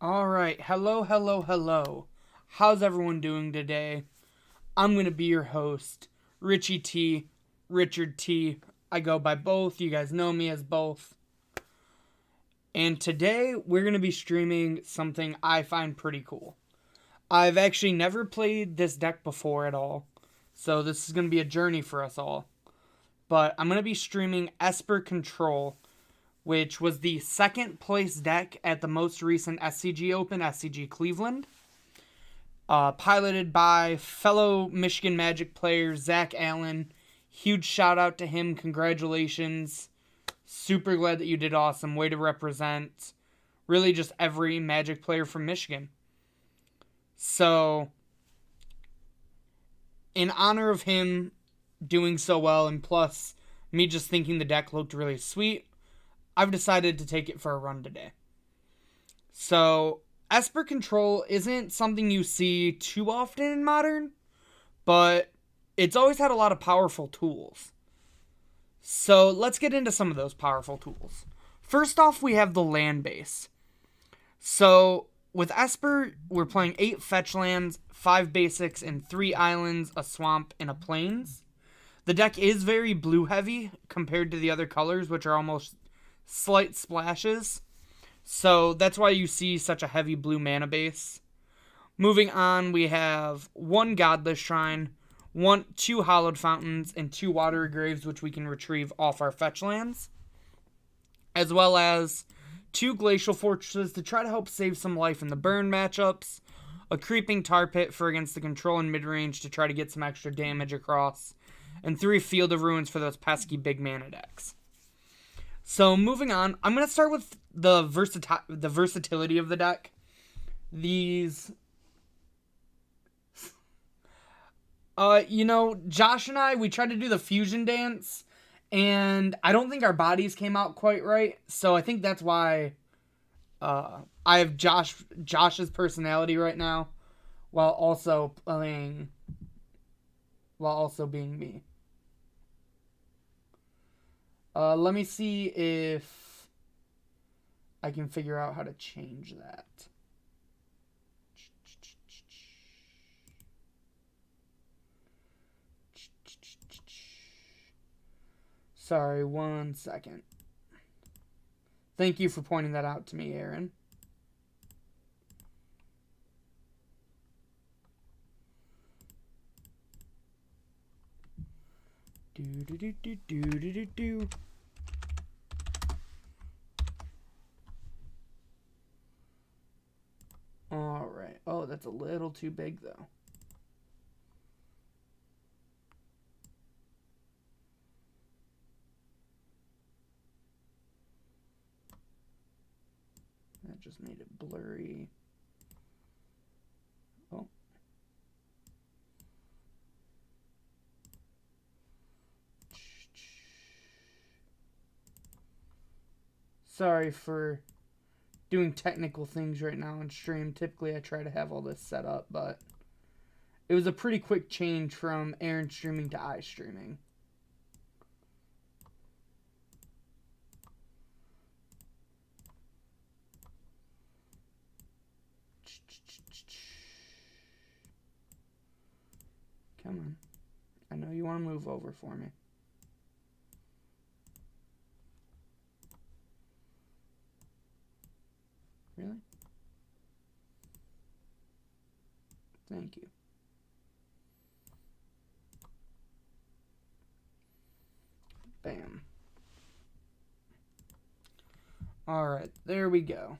Alright, hello. How's everyone doing today? I'm going to be your host, Richie T, Richard T. I go by both, you guys know me as both. And today, we're going to be streaming something I find pretty cool. I've actually never played this deck before at all, so this is going to be a journey for us all. But I'm going to be streaming Esper Control, which was the second place deck at the most recent SCG Open, SCG Cleveland. Piloted by fellow Michigan Magic player Zach Allen. Huge shout out to him. Congratulations. Super glad that you did awesome. Way to represent really just every Magic player from Michigan. So, in honor of him doing so well, and plus me just thinking the deck looked really sweet, I've decided to take it for a run today. So, Esper Control isn't something you see too often in Modern, but it's always had a lot of powerful tools. So, let's get into some of those powerful tools. First off, we have the land base. So, with Esper, we're playing 8 fetch lands, 5 basics, and 3 islands, a swamp, and a plains. The deck is very blue heavy compared to the other colors, which are almost slight splashes, so that's why you see such a heavy blue mana base. Moving on, we have 1 Godless Shrine, 2 Hallowed Fountains, and 2 Watery Graves, which we can retrieve off our fetch lands, as well as 2 Glacial Fortresses to try to help save some life in the burn matchups, a Creeping Tar Pit for against the control and mid-range to try to get some extra damage across, and 3 Field of Ruins for those pesky big mana decks. So, moving on, I'm going to start with the versatility of the deck. Josh and I, we tried to do the fusion dance, and I don't think our bodies came out quite right, so I think that's why I have Josh's personality right now, while also being me. Let me see if I can figure out how to change that. Sorry, 1 second. Thank you for pointing that out to me, Aaron. Do. Alright. Oh, that's a little too big, though. That just made it blurry. Oh. Sorry for doing technical things right now on stream. Typically I try to have all this set up, but it was a pretty quick change from Aaron streaming to I streaming. Come on. I know you want to move over for me. Really? Thank you. Bam. Alright, there we go.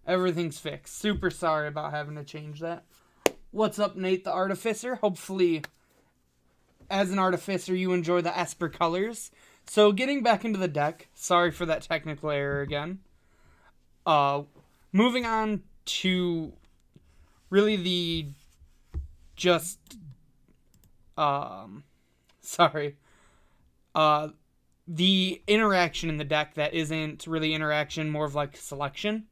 Everything's fixed. Super sorry about having to change that. What's up, Nate the Artificer? Hopefully, as an Artificer, you enjoy the Esper colors. So, getting back into the deck. Sorry for that technical error again. Moving on to really the the interaction in the deck that isn't really interaction, more of like selection.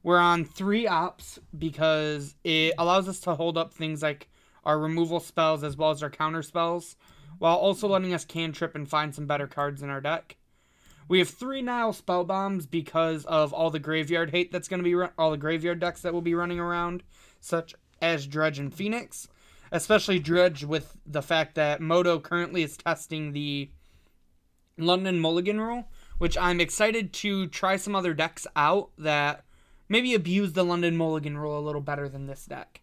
We're on 3 ops because it allows us to hold up things like our removal spells as well as our counter spells, while also letting us cantrip and find some better cards in our deck. We have 3 Nile spell bombs because of all the graveyard hate that's going to be all the graveyard decks that will be running around, such as Dredge and Phoenix. Especially Dredge, with the fact that Moto currently is testing the London Mulligan rule, which I'm excited to try some other decks out that maybe abuse the London Mulligan rule a little better than this deck.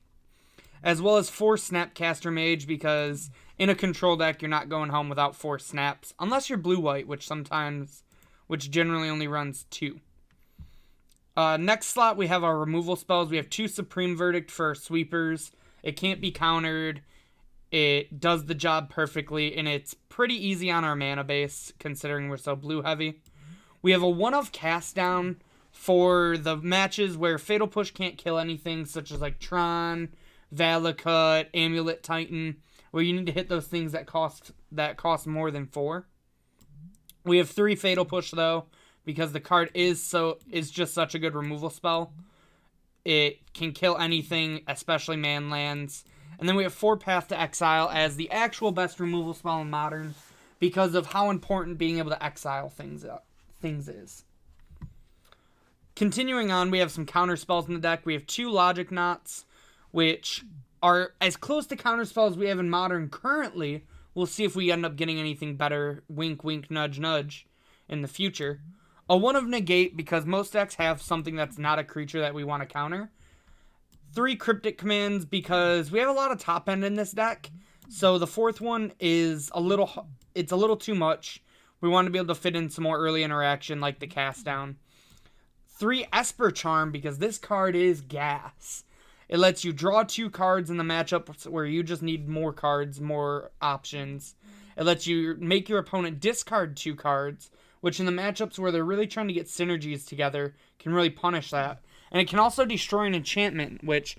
As well as 4 Snapcaster Mage, because in a control deck, you're not going home without 4 snaps, unless you're blue-white, which generally only runs 2. Next slot, we have our removal spells. We have 2 Supreme Verdict for sweepers. It can't be countered. It does the job perfectly, and it's pretty easy on our mana base, considering we're so blue-heavy. We have a 1-of Cast Down for the matches where Fatal Push can't kill anything, such as like Tron, Valakut, Amulet Titan, where you need to hit those things that cost more than 4. We have 3 Fatal Push though, because the card is just such a good removal spell. It can kill anything, especially man lands. And then we have 4 Path to Exile as the actual best removal spell in Modern, because of how important being able to exile things is. Continuing on, we have some counter spells in the deck. We have 2 Logic Knots, which are as close to counterspells as we have in Modern currently. We'll see if we end up getting anything better, wink, wink, nudge, nudge, in the future. A 1-of Negate, because most decks have something that's not a creature that we want to counter. 3 Cryptic Commands, because we have a lot of top end in this deck. So the 4th one is a little too much. We want to be able to fit in some more early interaction, like the Cast Down. 3 Esper Charm, because this card is gas. It lets you draw 2 cards in the matchup where you just need more cards, more options. It lets you make your opponent discard 2 cards, which in the matchups where they're really trying to get synergies together can really punish that. And it can also destroy an enchantment, which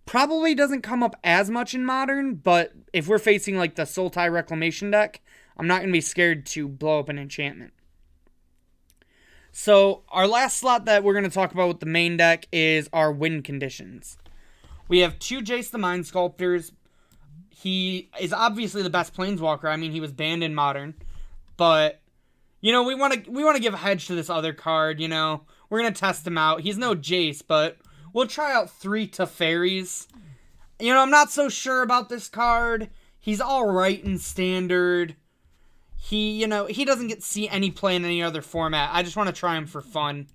probably doesn't come up as much in Modern, but if we're facing like the Sultai Reclamation deck, I'm not going to be scared to blow up an enchantment. So our last slot that we're going to talk about with the main deck is our win conditions. We have 2 Jace the Mind Sculptors. He is obviously the best Planeswalker. I mean, he was banned in Modern. But, we want to give a hedge to this other card, We're going to test him out. He's no Jace, but we'll try out 3 Teferis. I'm not so sure about this card. He's alright in Standard. He doesn't get to see any play in any other format. I just want to try him for fun.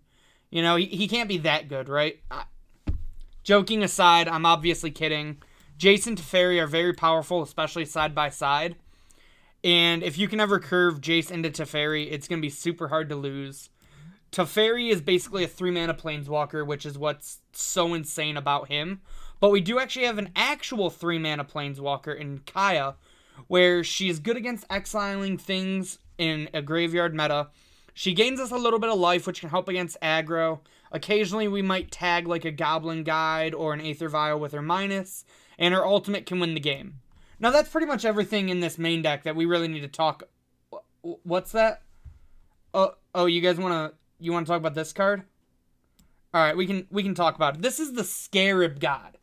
He can't be that good, right? Joking aside, I'm obviously kidding. Jace and Teferi are very powerful, especially side by side. And if you can ever curve Jace into Teferi, it's going to be super hard to lose. Teferi is basically a 3-mana Planeswalker, which is what's so insane about him. But we do actually have an actual 3-mana Planeswalker in Kaya, where she is good against exiling things in a graveyard meta. She gains us a little bit of life, which can help against aggro. Occasionally, we might tag like a Goblin Guide or an Aether Vial with her minus, and her ultimate can win the game. Now, that's pretty much everything in this main deck that we really need to talk. What's that? Oh, you guys want to talk about this card? All right, we can talk about it. This is the Scarab God.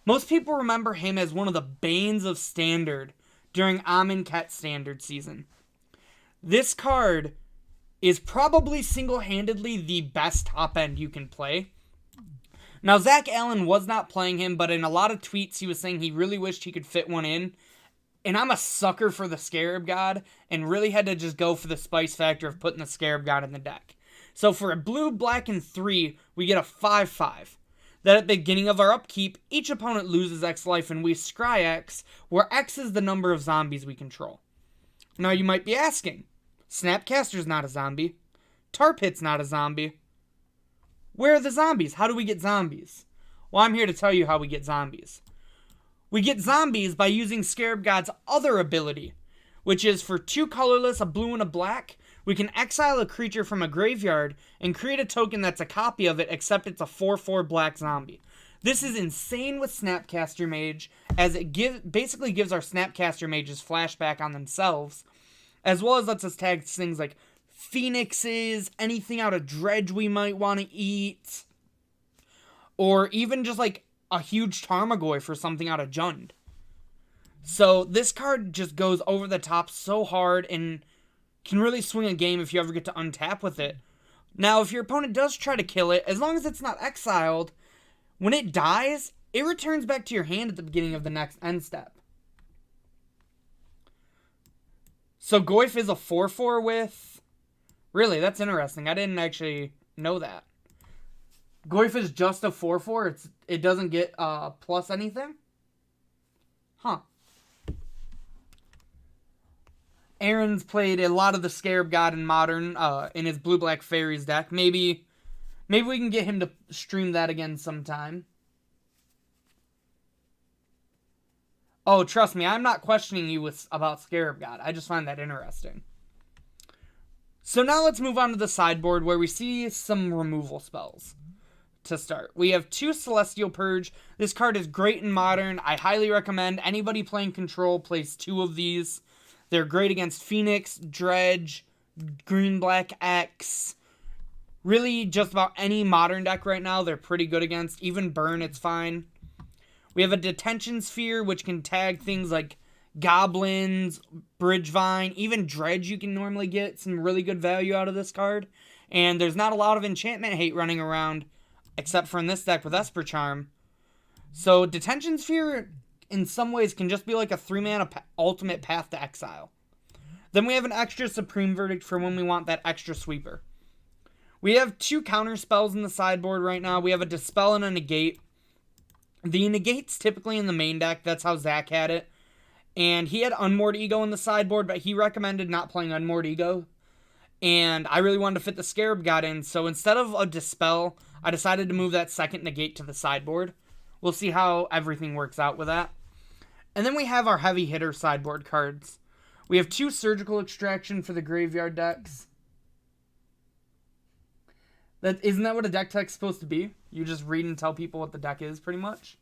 Most people remember him as one of the banes of Standard during Amonkhet Standard season. This card is probably single-handedly the best top end you can play. Now, Zach Allen was not playing him, but in a lot of tweets he was saying he really wished he could fit one in. And I'm a sucker for the Scarab God, and really had to just go for the spice factor of putting the Scarab God in the deck. So for a blue, black, and 3, we get a 5/5. That at the beginning of our upkeep, each opponent loses X life and we scry X, where X is the number of zombies we control. Now you might be asking, Snapcaster's not a zombie. Tar Pit's not a zombie. Where are the zombies? How do we get zombies? Well, I'm here to tell you how we get zombies. We get zombies by using Scarab God's other ability, which is for 2 colorless, a blue and a black, we can exile a creature from a graveyard and create a token that's a copy of it, except it's a 4/4 black zombie. This is insane with Snapcaster Mage, as it basically gives our Snapcaster Mages flashback on themselves, as well as lets us tag things like Phoenixes, anything out of Dredge we might want to eat, or even just like a huge Tarmogoyf for something out of Jund. So this card just goes over the top so hard and can really swing a game if you ever get to untap with it. Now, if your opponent does try to kill it, as long as it's not exiled, when it dies, it returns back to your hand at the beginning of the next end step. So Goyf is a 4/4 with... Really, that's interesting. I didn't actually know that. Goyf is just a 4/4. It doesn't get plus anything? Huh. Aaron's played a lot of the Scarab God in Modern in his Blue-Black Fairies deck. Maybe we can get him to stream that again sometime. Oh, trust me, I'm not questioning you about Scarab God. I just find that interesting. So now let's move on to the sideboard where we see some removal spells. To start, we have 2 Celestial Purge. This card is great in Modern. I highly recommend anybody playing Control plays 2 of these. They're great against Phoenix, Dredge, Green-Black X. Really, just about any Modern deck right now, they're pretty good against. Even Burn, it's fine. We have a Detention Sphere, which can tag things like Goblins, Bridgevine, even Dredge you can normally get some really good value out of this card. And there's not a lot of enchantment hate running around, except for in this deck with Esper Charm. So Detention Sphere, in some ways, can just be like a 3-mana ultimate path to exile. Then we have an extra Supreme Verdict for when we want that extra sweeper. We have 2 counter spells in the sideboard right now. We have a Dispel and a Negate. The Negate's typically in the main deck. That's how Zach had it. And he had Unmoored Ego in the sideboard, but he recommended not playing Unmoored Ego. And I really wanted to fit the Scarab God in, so instead of a Dispel, I decided to move that second Negate to the sideboard. We'll see how everything works out with that. And then we have our heavy hitter sideboard cards. We have 2 Surgical Extraction for the graveyard decks. Isn't that what a deck tech's supposed to be? You just read and tell people what the deck is, pretty much.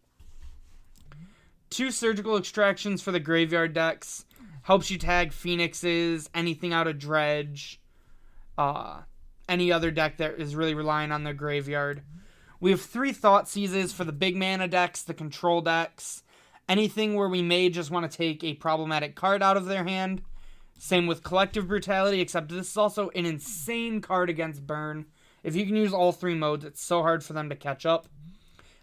2 Surgical Extractions for the graveyard decks. Helps you tag Phoenixes, anything out of Dredge, any other deck that is really relying on their graveyard. We have 3 Thought Seizes for the big mana decks, the control decks. Anything where we may just want to take a problematic card out of their hand. Same with Collective Brutality, except this is also an insane card against Burn. If you can use all 3 modes, it's so hard for them to catch up.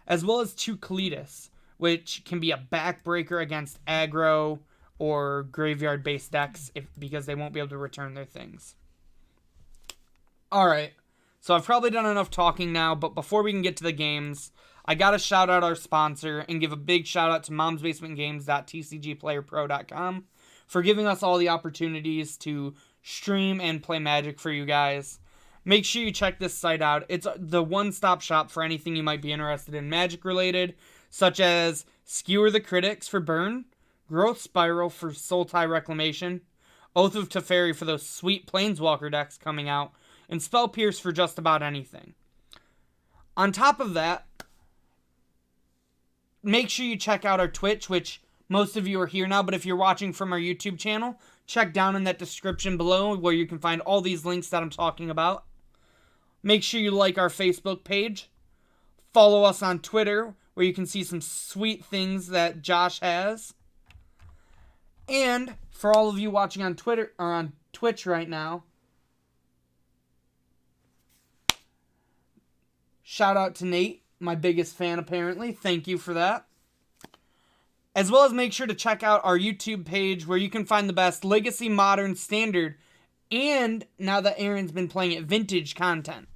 As well as 2 Cletus, which can be a backbreaker against aggro or graveyard-based decks because they won't be able to return their things. Alright, so I've probably done enough talking now, but before we can get to the games, I gotta shout out our sponsor and give a big shout out to momsbasementgames.tcgplayerpro.com for giving us all the opportunities to stream and play Magic for you guys. Make sure you check this site out. It's the one-stop shop for anything you might be interested in Magic-related, such as Skewer the Critics for Burn, Growth Spiral for Sultai Reclamation, Oath of Teferi for those sweet Planeswalker decks coming out, and Spell Pierce for just about anything. On top of that, make sure you check out our Twitch, which most of you are here now, but if you're watching from our YouTube channel, check down in that description below where you can find all these links that I'm talking about. Make sure you like our Facebook page. Follow us on Twitter, where you can see some sweet things that Josh has. And for all of you watching on Twitter or on Twitch right now, shout out to Nate, my biggest fan apparently. Thank you for that. As well as make sure to check out our YouTube page where you can find the best Legacy, Modern, Standard, and now that Aaron's been playing it, Vintage content.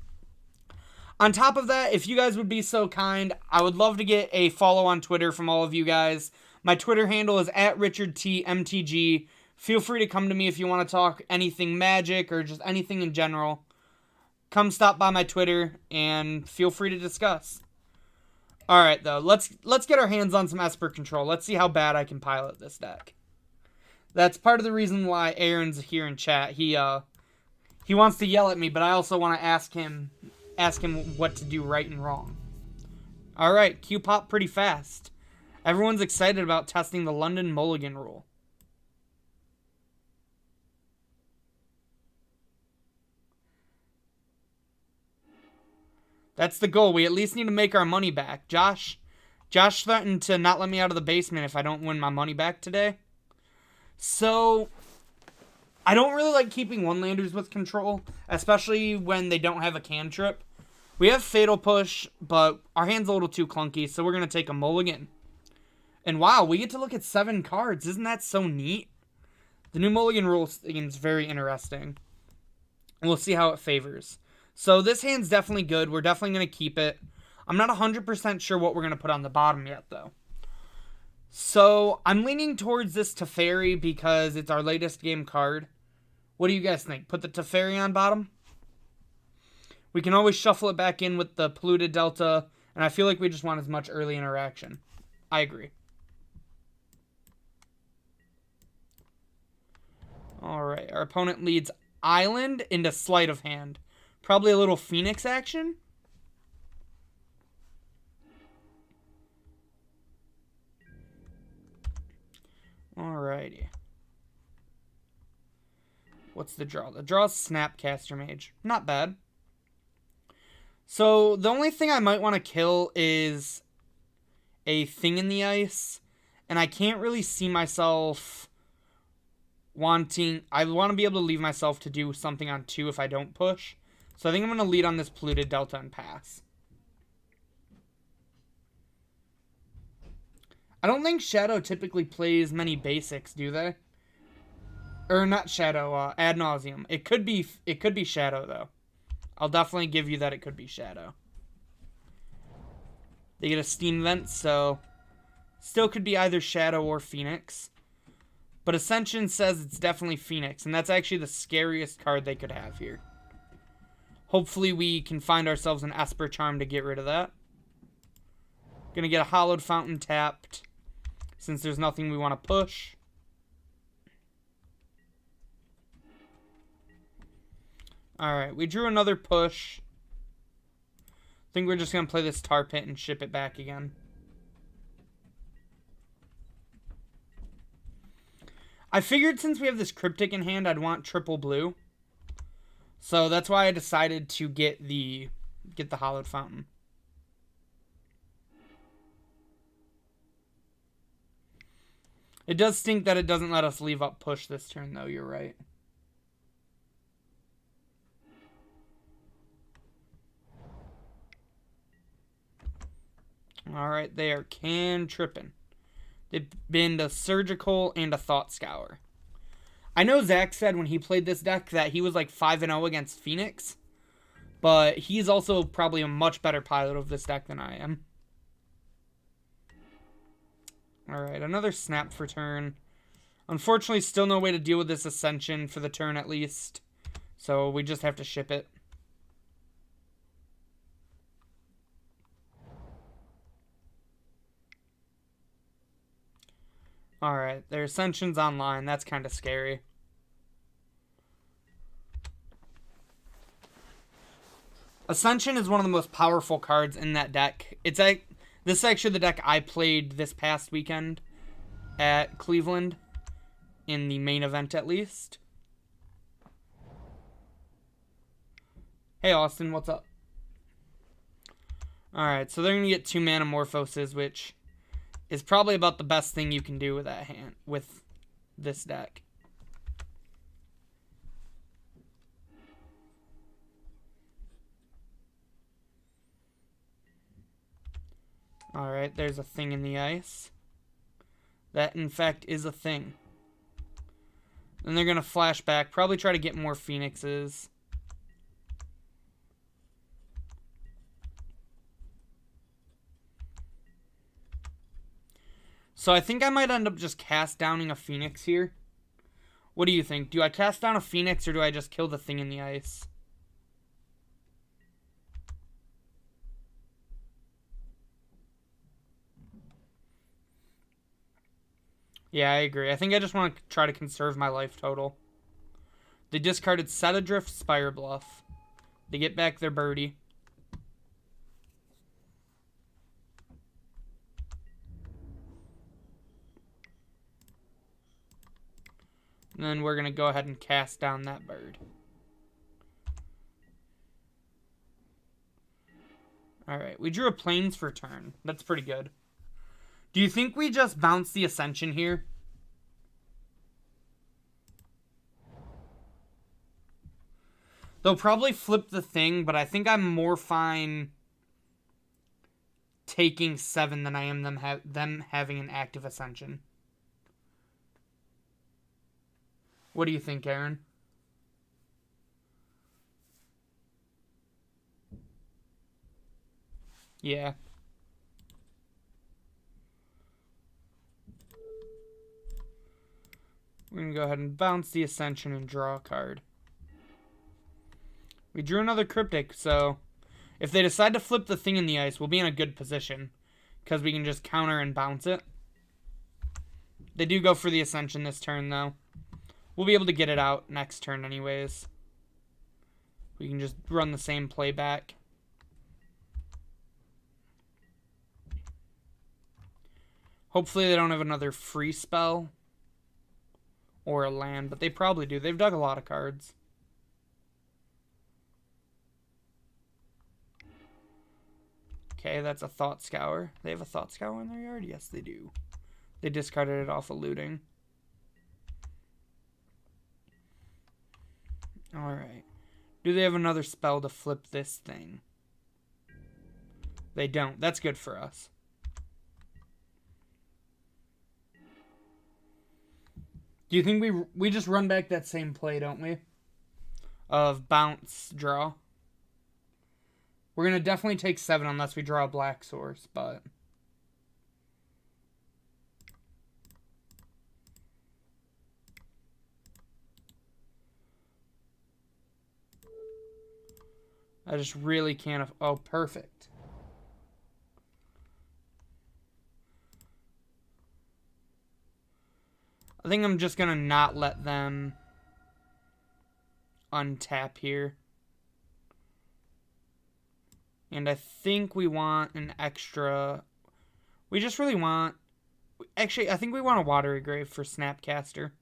On top of that, if you guys would be so kind, I would love to get a follow on Twitter from all of you guys. My Twitter handle is @RichardTMTG. Feel free to come to me if you want to talk anything Magic or just anything in general. Come stop by my Twitter and feel free to discuss. Alright though, let's get our hands on some Esper Control. Let's see how bad I can pilot this deck. That's part of the reason why Aaron's here in chat. He wants to yell at me, but I also want to ask him what to do right and wrong. Alright, Q pop pretty fast. Everyone's excited about testing the London Mulligan rule. That's the goal. We at least need to make our money back. Josh threatened to not let me out of the basement if I don't win my money back today. So, I don't really like keeping one-landers with control, especially when they don't have a cantrip. We have Fatal Push, but our hand's a little too clunky, so we're going to take a mulligan. And wow, we get to look at 7 cards. Isn't that so neat? The new mulligan rule seems very interesting. We'll see how it favors. So this hand's definitely good. We're definitely going to keep it. I'm not 100% sure what we're going to put on the bottom yet, though. So I'm leaning towards this Teferi because it's our latest game card. What do you guys think? Put the Teferi on bottom? We can always shuffle it back in with the Polluted Delta, and I feel like we just want as much early interaction. I agree. Alright, our opponent leads Island into Sleight of Hand. Probably a little Phoenix action. Alrighty. What's the draw? The draw is Snapcaster Mage. Not bad. So, the only thing I might want to kill is a Thing in the Ice. And I can't really see myself wanting... I want to be able to leave myself to do something on 2 if I don't push. So I think I'm going to lead on this Polluted Delta and pass. I don't think Shadow typically plays many basics, do they? Or not Shadow, Ad Nauseam. It could be Shadow, though. I'll definitely give you that it could be Shadow. They get a Steam Vent, so... Still could be either Shadow or Phoenix. But Ascension says it's definitely Phoenix, and that's actually the scariest card they could have here. Hopefully we can find ourselves an Esper Charm to get rid of that. Gonna get a Hallowed Fountain tapped, since there's nothing we want to push. Alright, we drew another push. I think we're just gonna play this Tar Pit and ship it back again. I figured since we have this Cryptic in hand, I'd want triple blue. So that's why I decided to get the Hallowed Fountain. It does stink that it doesn't let us leave up push this turn, though. You're right. Alright, they are can-tripping. They've been a Surgical and a Thought Scour. I know Zach said when he played this deck that he was like 5-0 against Phoenix. But he's also probably a much better pilot of this deck than I am. Alright, another Snap for turn. Unfortunately, still no way to deal with this Ascension for the turn at least. So we just have to ship it. Alright, their Ascension's online. That's kind of scary. Ascension is one of the most powerful cards in that deck. This is actually the deck I played this past weekend at Cleveland. In the main event, at least. Hey, Austin, what's up? Alright, so they're going to get 2 Manamorphoses, which is probably about the best thing you can do with that hand, with this deck. Alright, there's a Thing in the Ice. That, in fact, is a thing. Then they're going to flash back, probably try to get more Phoenixes. So I think I might end up just cast downing a Phoenix here. What do you think? Do I cast down a Phoenix or do I just kill the Thing in the Ice? Yeah, I agree. I think I just want to try to conserve my life total. They discarded Set Adrift, Spire Bluff. They get back their birdie. And then we're going to go ahead and cast down that bird. Alright, we drew a Plains for turn. That's pretty good. Do you think we just bounce the Ascension here? They'll probably flip the thing, but I think I'm more fine taking 7 than I am them having an active Ascension. What do you think, Aaron? Yeah. We're going to go ahead and bounce the Ascension and draw a card. We drew another Cryptic, so if they decide to flip the thing in the ice, we'll be in a good position because we can just counter and bounce it. They do go for the Ascension this turn, though. We'll be able to get it out next turn anyways. We can just run the same play back. Hopefully they don't have another free spell or a land, but they probably do. They've dug a lot of cards. Okay, that's a Thought Scour. They have a Thought Scour in their yard? Yes, they do. They discarded it off of looting. Alright. Do they have another spell to flip this thing? They don't. That's good for us. Do you think we just run back that same play, don't we? Of bounce, draw. We're going to definitely take 7 unless we draw a black source, but... I just really can't... Oh, perfect. I think I'm just going to not let them untap here. And I think we want an extra... We just really want... Actually, I think we want a Watery Grave for Snapcaster.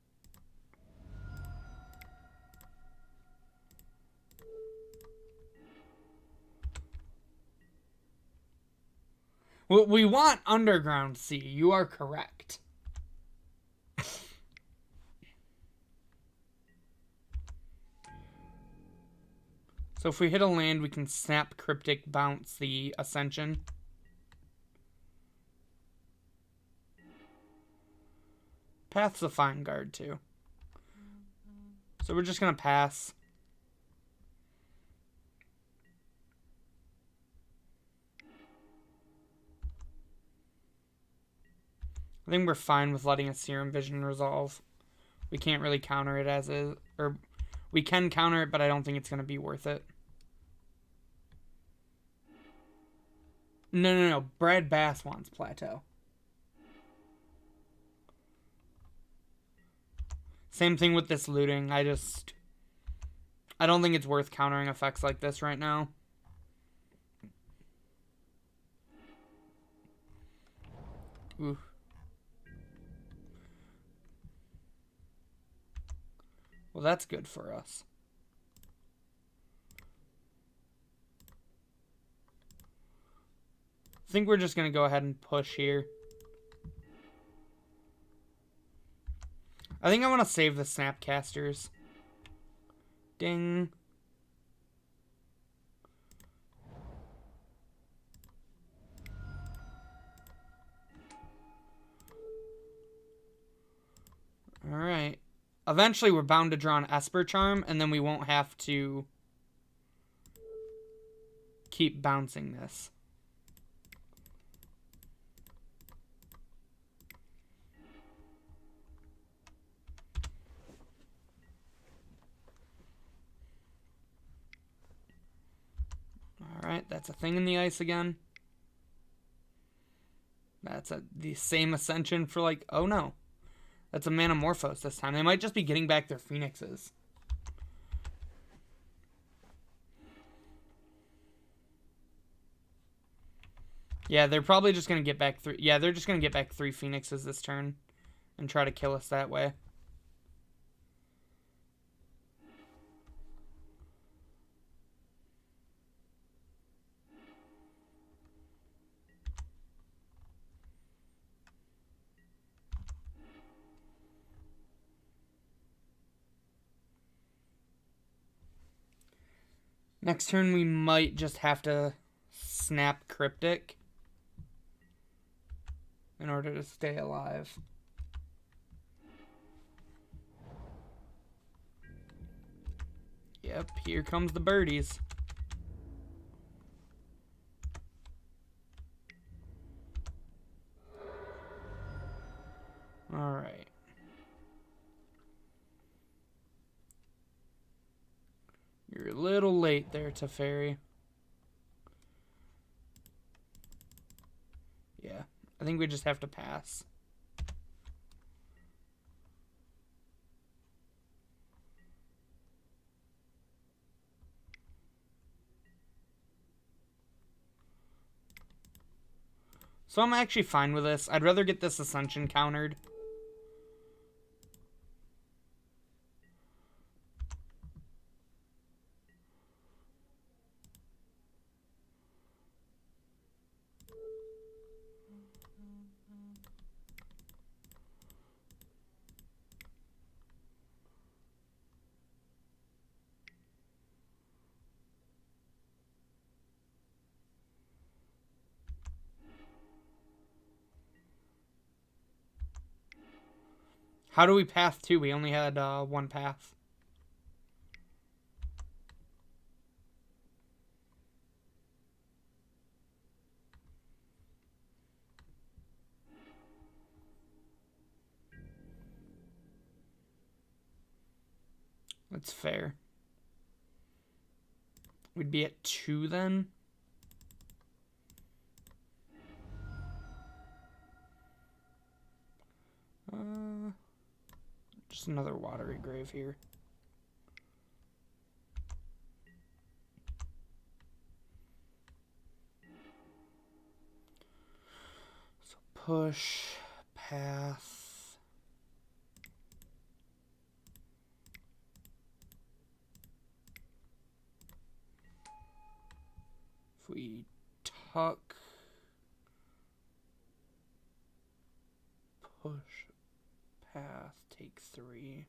Well, we want Underground Sea. You are correct. So if we hit a land, we can snap Cryptic, bounce the Ascension. Path's a fine guard, too. So we're just going to pass. I think we're fine with letting a Serum Vision resolve. We can't really counter it as is. Or we can counter it, but I don't think it's going to be worth it. No. Brad Bass wants Plateau. Same thing with this looting. I don't think it's worth countering effects like this right now. Ooh. Well, that's good for us. I think we're just going to go ahead and push here. I think I want to save the Snapcasters. Ding. Alright. Eventually we're bound to draw an Esper Charm, and then we won't have to keep bouncing this. Alright, that's a thing in the ice again. That's the same Ascension for like... Oh no. That's a Manamorphose this time. They might just be getting back their Phoenixes. Yeah, they're probably just going to get back 3... Yeah, they're just going to get back 3 Phoenixes this turn. And try to kill us that way. Next turn we might just have to snap Cryptic in order to stay alive. Yep, here comes the birdies. Alright. You're a little late there, Teferi. Yeah, I think we just have to pass. So I'm actually fine with this. I'd rather get this Ascension countered. How do we path to? We only had one path. That's fair. We'd be at 2 then. Just another watery grave here. So push, path. If we tuck, push, path, take 3.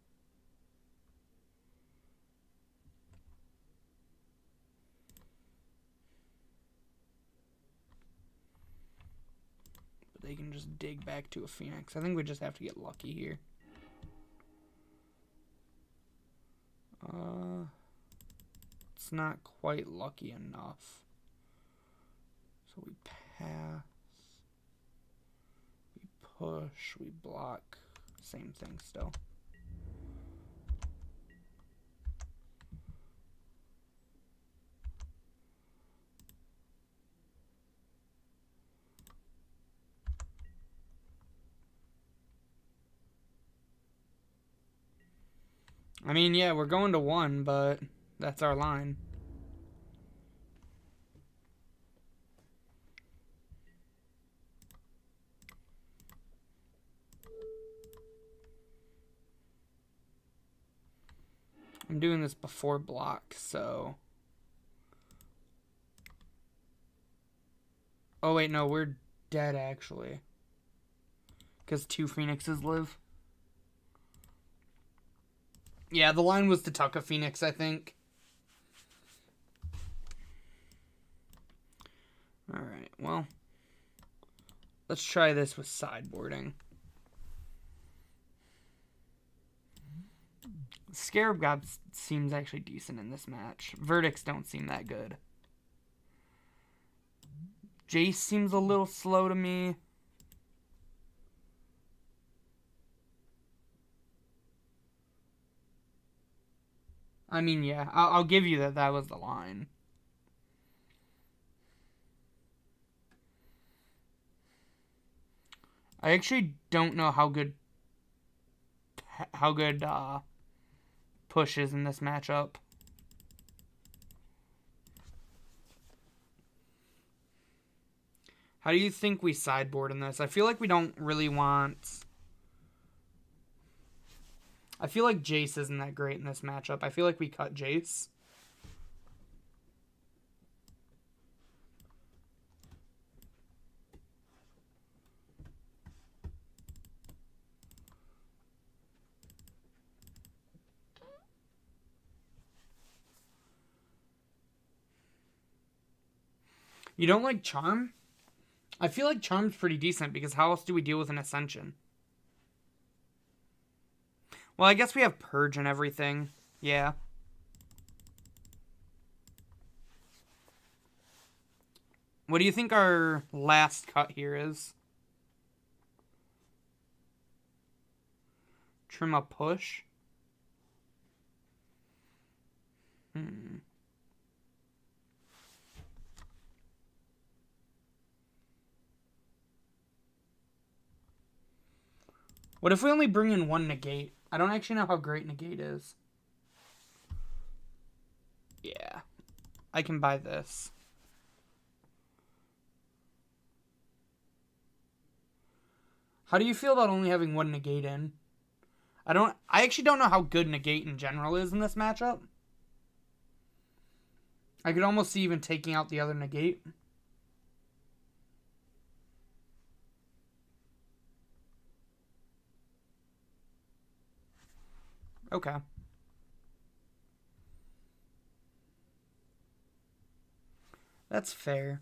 But they can just dig back to a Phoenix. I think we just have to get lucky here. It's not quite lucky enough. So we pass. We push. We block. Same thing still. I mean, yeah, we're going to 1, but that's our line. I'm doing this before block, so... Oh, wait, no, we're dead, actually. Because 2 Phoenixes live. Yeah, the line was to tuck a Phoenix, I think. Alright, well. Let's try this with sideboarding. Scarab God seems actually decent in this match. Verdicts don't seem that good. Jace seems a little slow to me. I mean, yeah, I'll give you that that was the line. I actually don't know how good Push is in this matchup. How do you think we sideboard in this? I feel like we don't really want... I feel like Jace isn't that great in this matchup. I feel like we cut Jace. You don't like Charm? I feel like Charm's pretty decent because how else do we deal with an Ascension? Well, I guess we have Purge and everything. Yeah. What do you think our last cut here is? Trim a push? What if we only bring in one negate? I don't actually know how great negate is. Yeah. I can buy this. How do you feel about only having one negate in? I actually don't know how good negate in general is in this matchup. I could almost see even taking out the other negate. Okay. That's fair.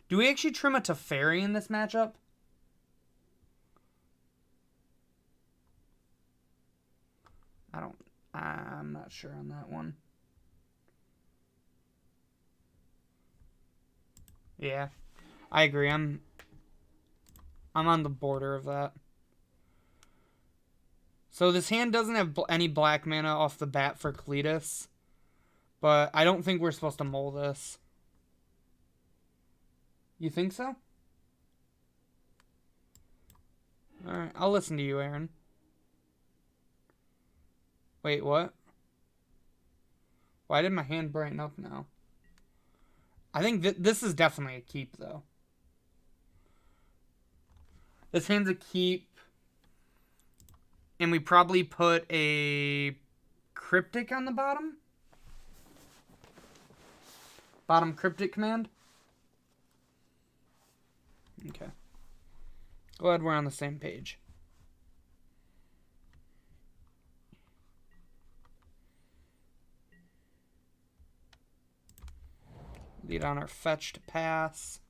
Do we actually trim a Teferi in this matchup? I'm not sure on that one. Yeah, I agree. I'm on the border of that. So this hand doesn't have any black mana off the bat for Cletus, but I don't think we're supposed to mull this. You think so? Alright, I'll listen to you, Aaron. Wait, what? Why did my hand brighten up now? I think this is definitely a keep, though. This hand's a keep. And we probably put a Cryptic on the bottom. Bottom Cryptic command. Okay. Glad we're on the same page. Lead on our fetch to pass.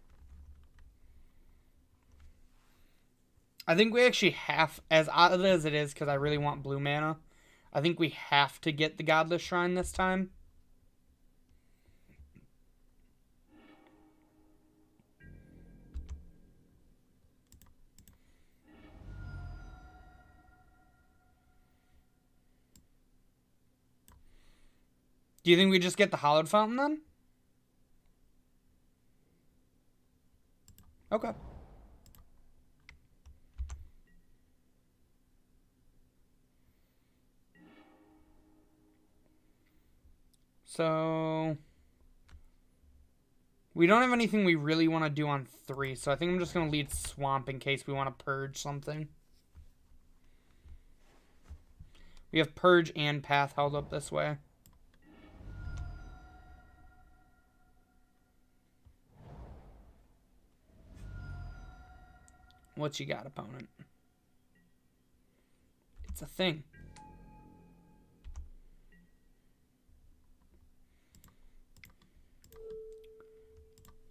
I think we actually have, as odd as it is, because I really want blue mana, I think we have to get the Godless Shrine this time. Do you think we just get the Hallowed Fountain then? Okay. So we don't have anything we really want to do on 3, so I think I'm just going to lead Swamp in case we want to Purge something. We have Purge and Path held up this way. What you got, opponent? It's a thing.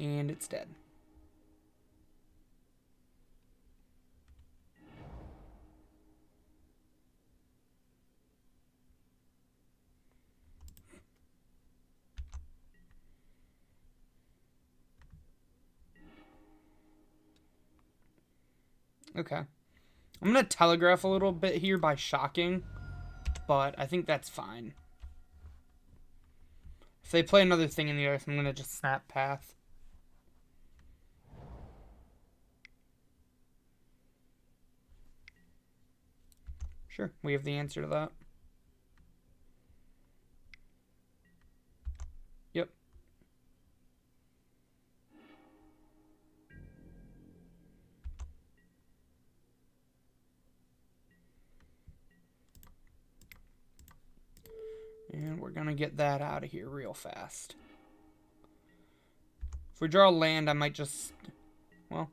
And it's dead. Okay. I'm going to telegraph a little bit here by shocking, but I think that's fine. If they play another thing in the earth, I'm going to just snap Path. Sure, we have the answer to that. Yep. And we're going to get that out of here real fast. If we draw a land, I might just... Well,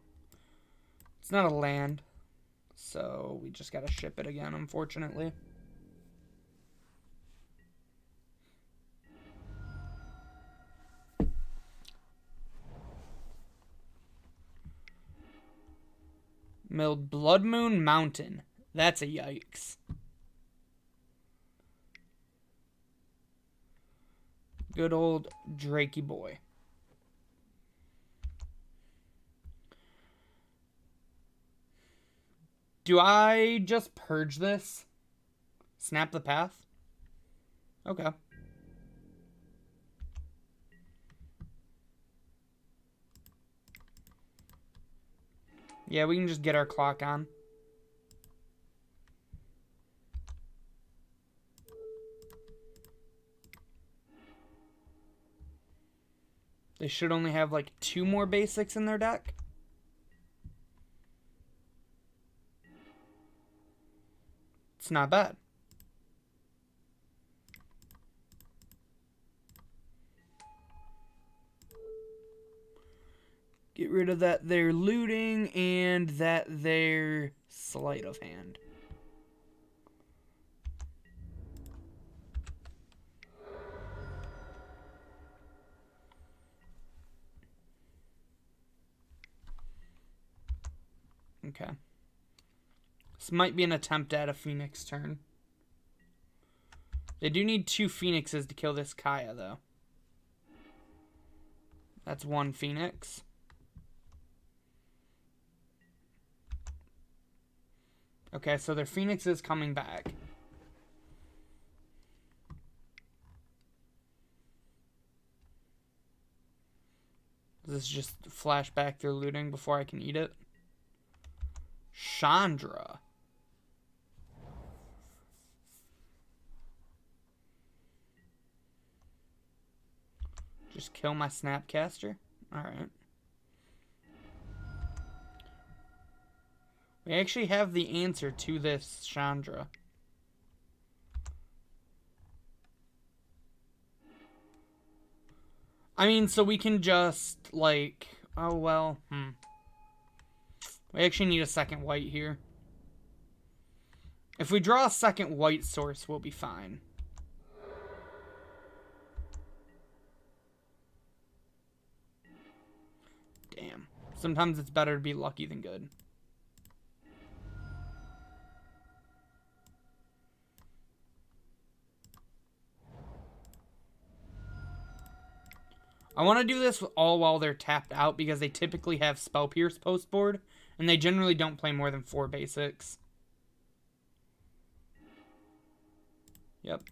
it's not a land. So we just got to ship it again, unfortunately. Milled Blood Moon Mountain. That's a yikes. Good old Drakey boy. Do I just purge this? Snap the path? Okay. Yeah, we can just get our clock on. They should only have like 2 more basics in their deck. It's not bad. Get rid of that there looting and that there sleight of hand. Okay. This might be an attempt at a Phoenix turn. They do need 2 Phoenixes to kill this Kaya, though. That's 1 Phoenix. Okay, so their Phoenix is coming back. Does this just flash back their looting before I can eat it? Chandra. Just kill my Snapcaster? Alright. We actually have the answer to this Chandra. I mean, so we can just, like... Oh, well, We actually need a second white here. If we draw a second white source, we'll be fine. Damn. Sometimes it's better to be lucky than good. I want to do this all while they're tapped out because they typically have Spell Pierce post board, and they generally don't play more than 4 basics. Yep.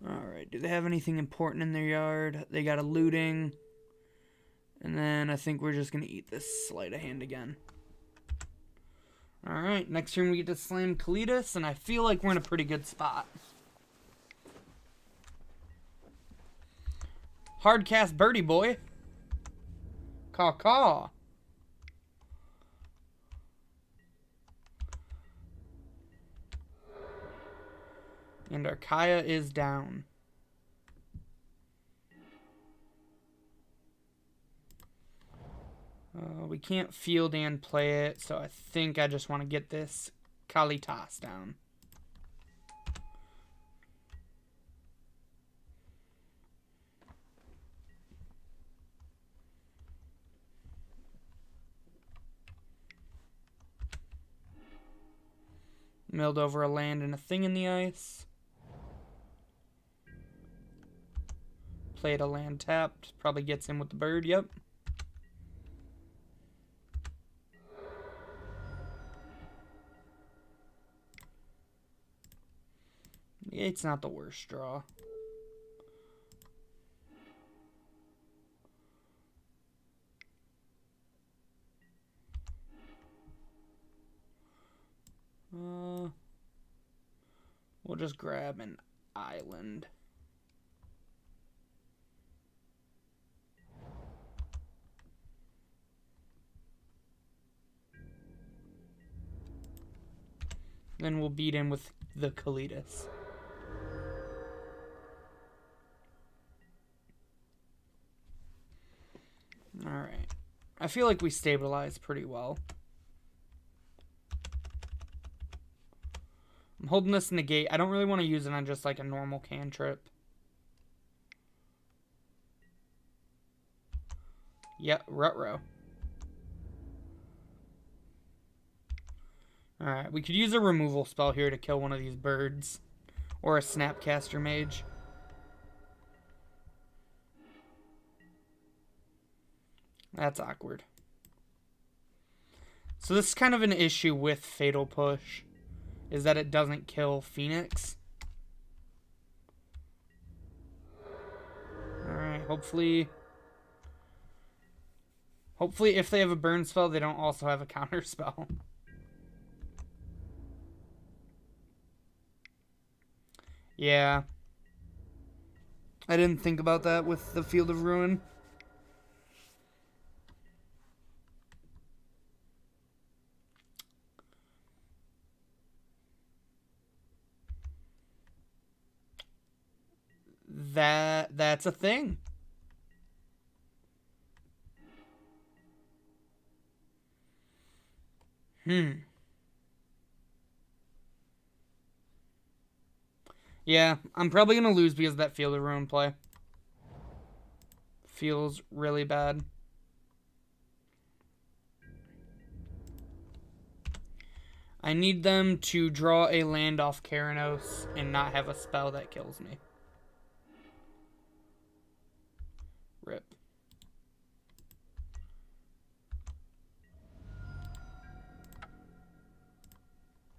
Alright, do they have anything important in their yard? They got a looting. And then I think we're just going to eat this sleight of hand again. Alright, next turn we get to slam Kalidas, and I feel like we're in a pretty good spot. Hard cast birdie boy. Caw-caw. And our Kaya is down. We can't field and play it, so I think I just want to get this Kalitas down. Milled over a land and a thing in the ice. Played a land tapped. Probably gets him with the bird, yep. It's not the worst draw. We'll just grab an island. Then we'll beat him with the Kalidas. Alright. I feel like we stabilized pretty well. I'm holding this negate. I don't really want to use it on just like a normal cantrip. Yep, Rutrow. Alright, we could use a removal spell here to kill one of these birds. Or a Snapcaster Mage. That's awkward. So this is kind of an issue with Fatal Push. Is that it doesn't kill Phoenix. Alright, hopefully if they have a burn spell, they don't also have a counter spell. Yeah. I didn't think about that with the Field of Ruin. That's a thing. Yeah, I'm probably going to lose because of that Field of Ruin play. Feels really bad. I need them to draw a land off Keranos and not have a spell that kills me. Rip.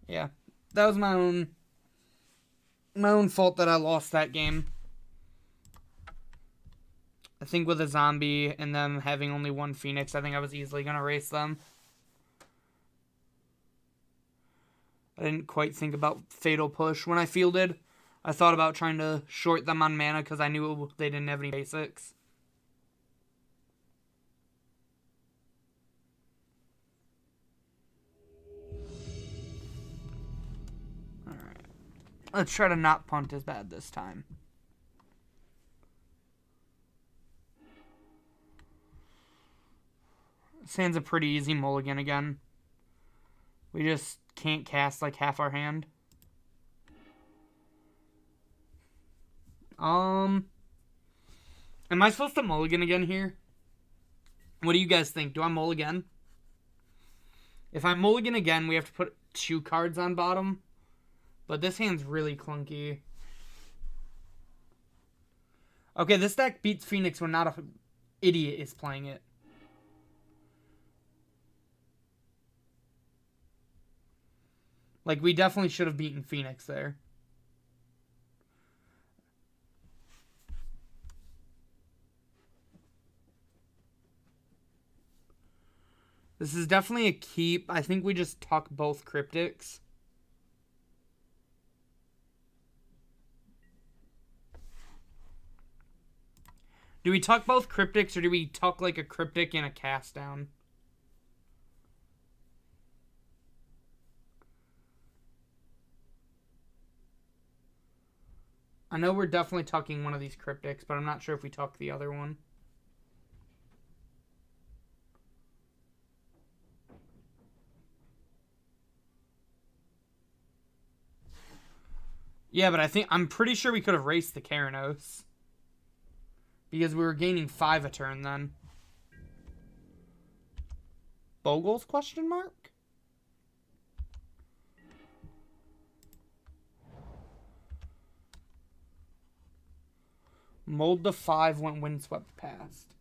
Yeah, that was my own fault that I lost that game. I think with a zombie and them having only one Phoenix, I think I was easily going to race them. I didn't quite think about Fatal Push when I fielded. I thought about trying to short them on mana because I knew they didn't have any basics. Alright. Let's try to not punt as bad this time. Sand's a pretty easy mulligan again. We just can't cast like half our hand. Am I supposed to mulligan again here? What do you guys think? Do I mulligan? If I mulligan again, we have to put 2 cards on bottom. But this hand's really clunky. Okay, this deck beats Phoenix when not an idiot is playing it. Like, we definitely should have beaten Phoenix there. This is definitely a keep. I think we just tuck both Cryptics. Do we tuck both Cryptics or do we tuck like a Cryptic and a Cast Down? I know we're definitely tucking one of these Cryptics, but I'm not sure if we tuck the other one. Yeah, but I'm pretty sure we could have raced the Keranos. Because we were gaining 5 a turn then. Bogles, question mark? Mold the 5 when Windswept passed.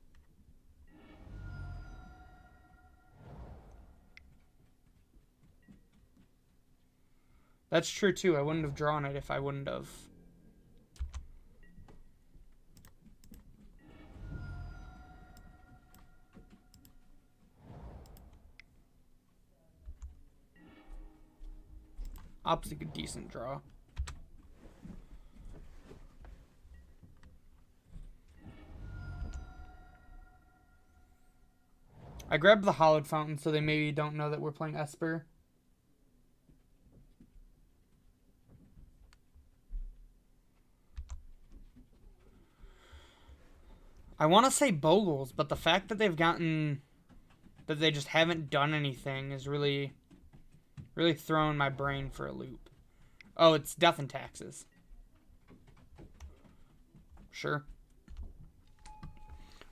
That's true too. I wouldn't have drawn it if I wouldn't have. Opposite a decent draw. I grabbed the Hollowed Fountain so they maybe don't know that we're playing Esper. I want to say Bogles, but the fact that they've gotten... that they just haven't done anything is really throwing my brain for a loop. Oh, it's Death and Taxes. Sure.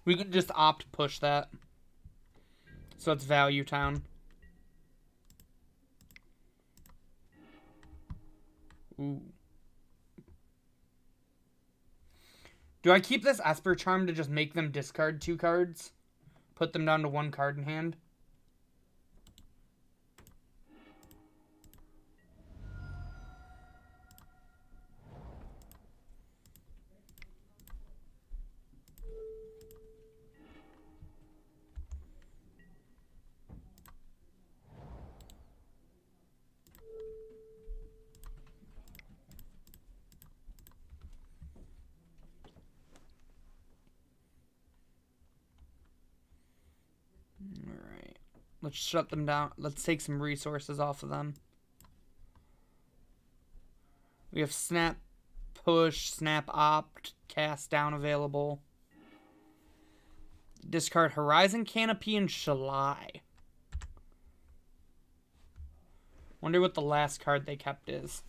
We can just opt push that. So it's Value Town. Ooh. Do I keep this Esper Charm to just make them discard 2 cards? Put them down to 1 card in hand? Alright. Let's shut them down. Let's take some resources off of them. We have Snap Push, Snap Opt, Cast Down available. Discard Horizon Canopy and Shalai. Wonder what the last card they kept is.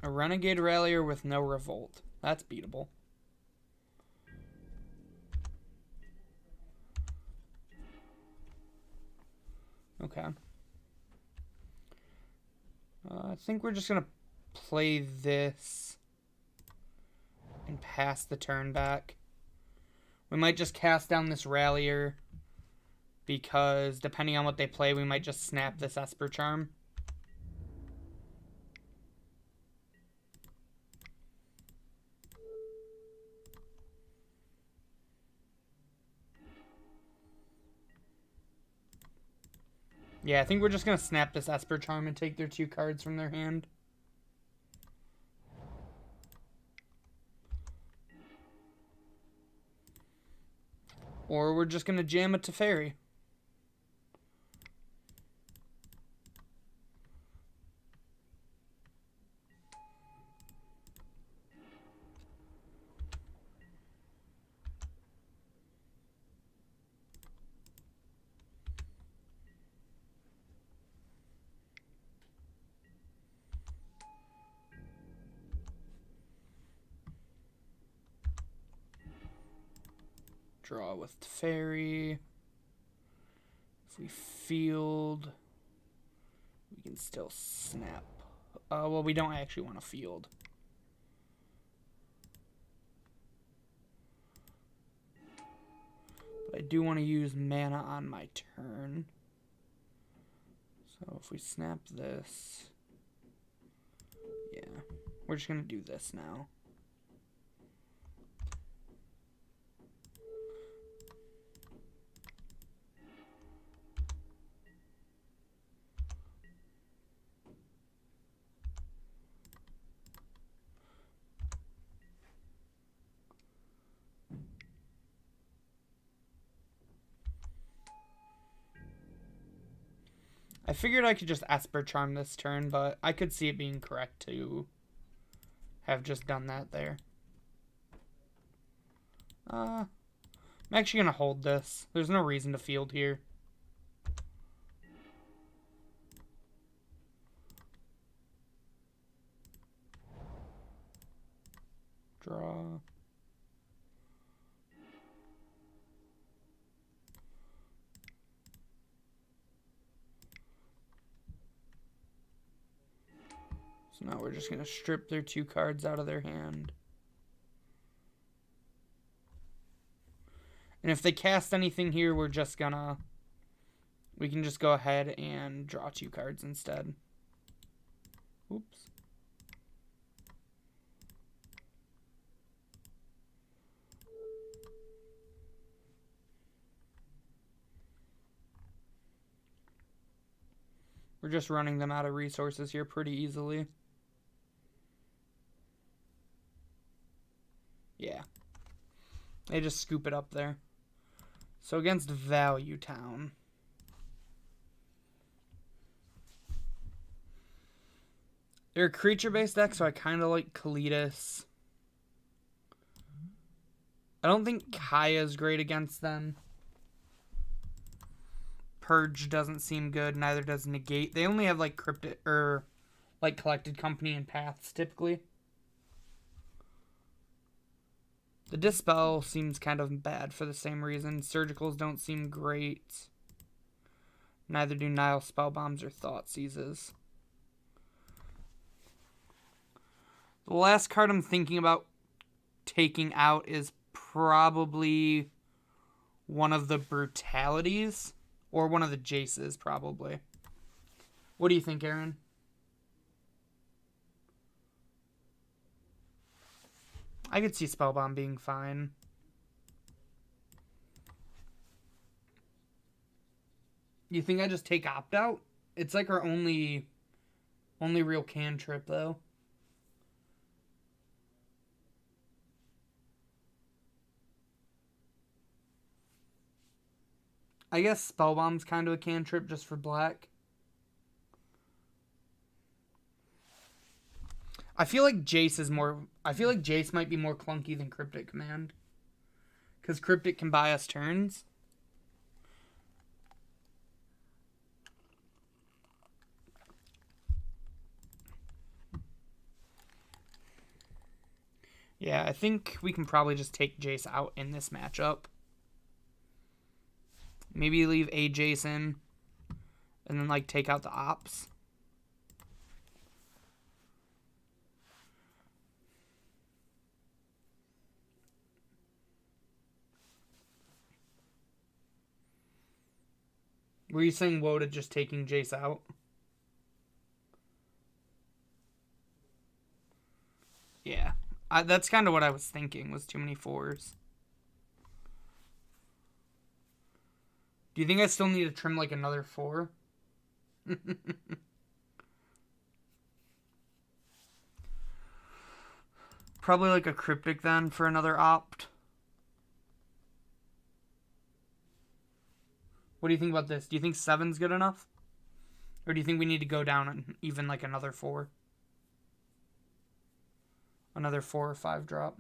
A Renegade Rallier with no Revolt. That's beatable. Okay. I think we're just going to play this and pass the turn back. We might just cast down this Rallier because depending on what they play, we might just snap this Esper Charm. Yeah, I think we're just going to snap this Esper Charm and take their 2 cards from their hand. Or we're just going to jam a Teferi. Draw with Teferi. If we field, we can still snap. Well, we don't actually want to field. But I do want to use mana on my turn. So if we snap this, yeah, we're just going to do this now. I figured I could just Esper Charm this turn, but I could see it being correct to have just done that there. I'm actually going to hold this. There's no reason to field here. Draw. So now we're just going to strip their 2 cards out of their hand. And if they cast anything here, we're just going to... We can just go ahead and draw 2 cards instead. Oops. We're just running them out of resources here pretty easily. Yeah. They just scoop it up there. So against Value Town. They're a creature-based deck, so I kind of like Kalitas. I don't think Kaya's great against them. Purge doesn't seem good. Neither does Negate. They only have like Cryptic or like Collected Company and Paths typically. The Dispel seems kind of bad for the same reason. Surgicals don't seem great. Neither do Nile Spellbombs or Thoughtseizes. The last card I'm thinking about taking out is probably one of the Brutalities. Or one of the Jaces, probably. What do you think, Aaron? I could see Spellbomb being fine. You think I just take Opt-Out? It's like our only real cantrip, though. I guess Spellbomb's kind of a cantrip just for black. I feel like Jace is more... I feel like Jace might be more clunky than Cryptic Command. Because Cryptic can buy us turns. Yeah, I think we can probably just take Jace out in this matchup. Maybe leave a Jason and then like take out the ops. Were you saying woe to just taking Jace out? Yeah. That's kind of what I was thinking, was too many 4s. Do you think I still need to trim like another 4? Probably like a Cryptic then for another opt. What do you think about this? Do you think 7's good enough? Or do you think we need to go down on even like another 4? Another 4 or 5 drop.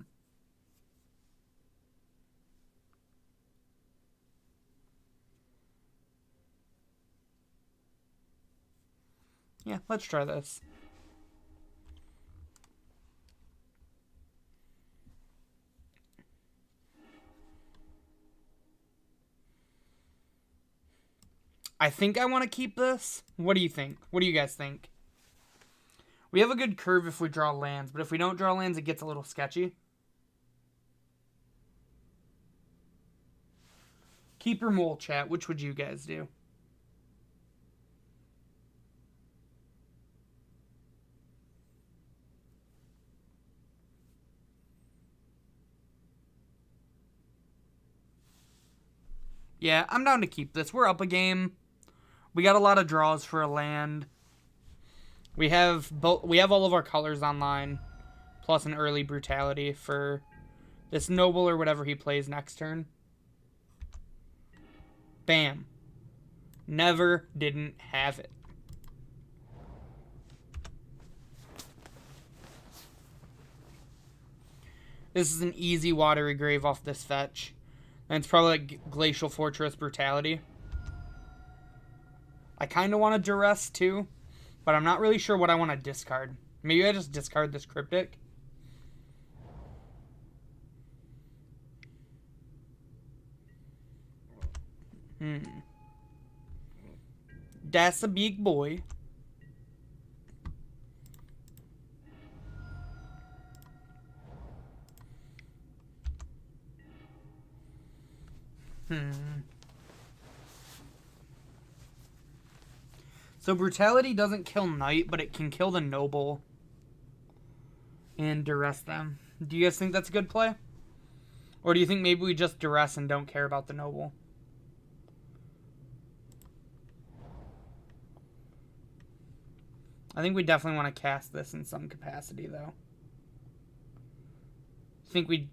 Yeah, let's try this. I think I want to keep this. What do you think? What do you guys think? We have a good curve if we draw lands, but if we don't draw lands, it gets a little sketchy. Keep or mole, chat. Which would you guys do? Yeah, I'm down to keep this. We're up a game. We got a lot of draws for a land. We have all of our colors online, plus an early Brutality for this Noble or whatever he plays next turn. Bam. Never didn't have it. This is an easy Watery Grave off this fetch. And it's probably like Glacial Fortress Brutality. I kind of want to Duress too, but I'm not really sure what I want to discard. Maybe I just discard this Cryptic. That's a big boy. So Brutality doesn't kill Knight, but it can kill the Noble and Duress them. Do you guys think that's a good play? Or do you think maybe we just Duress and don't care about the Noble? I think we definitely want to cast this in some capacity, though. I think we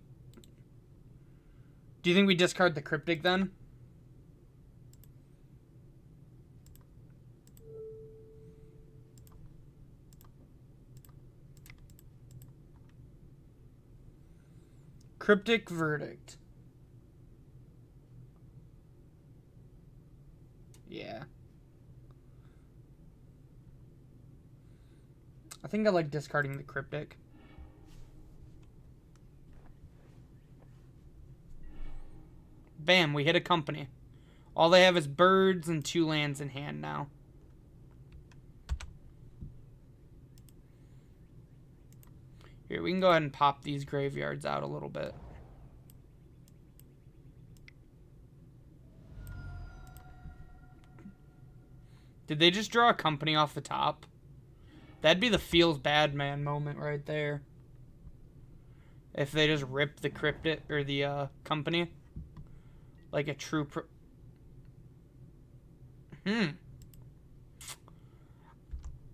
Do you think we discard the Cryptic then? Cryptic Verdict. Yeah. I think I like discarding the Cryptic. Bam, we hit a company. All they have is birds and 2 lands in hand now. Here, we can go ahead and pop these graveyards out a little bit. Did they just draw a company off the top? That'd be the feels bad man moment right there. If they just rip the cryptic or the company. Like a true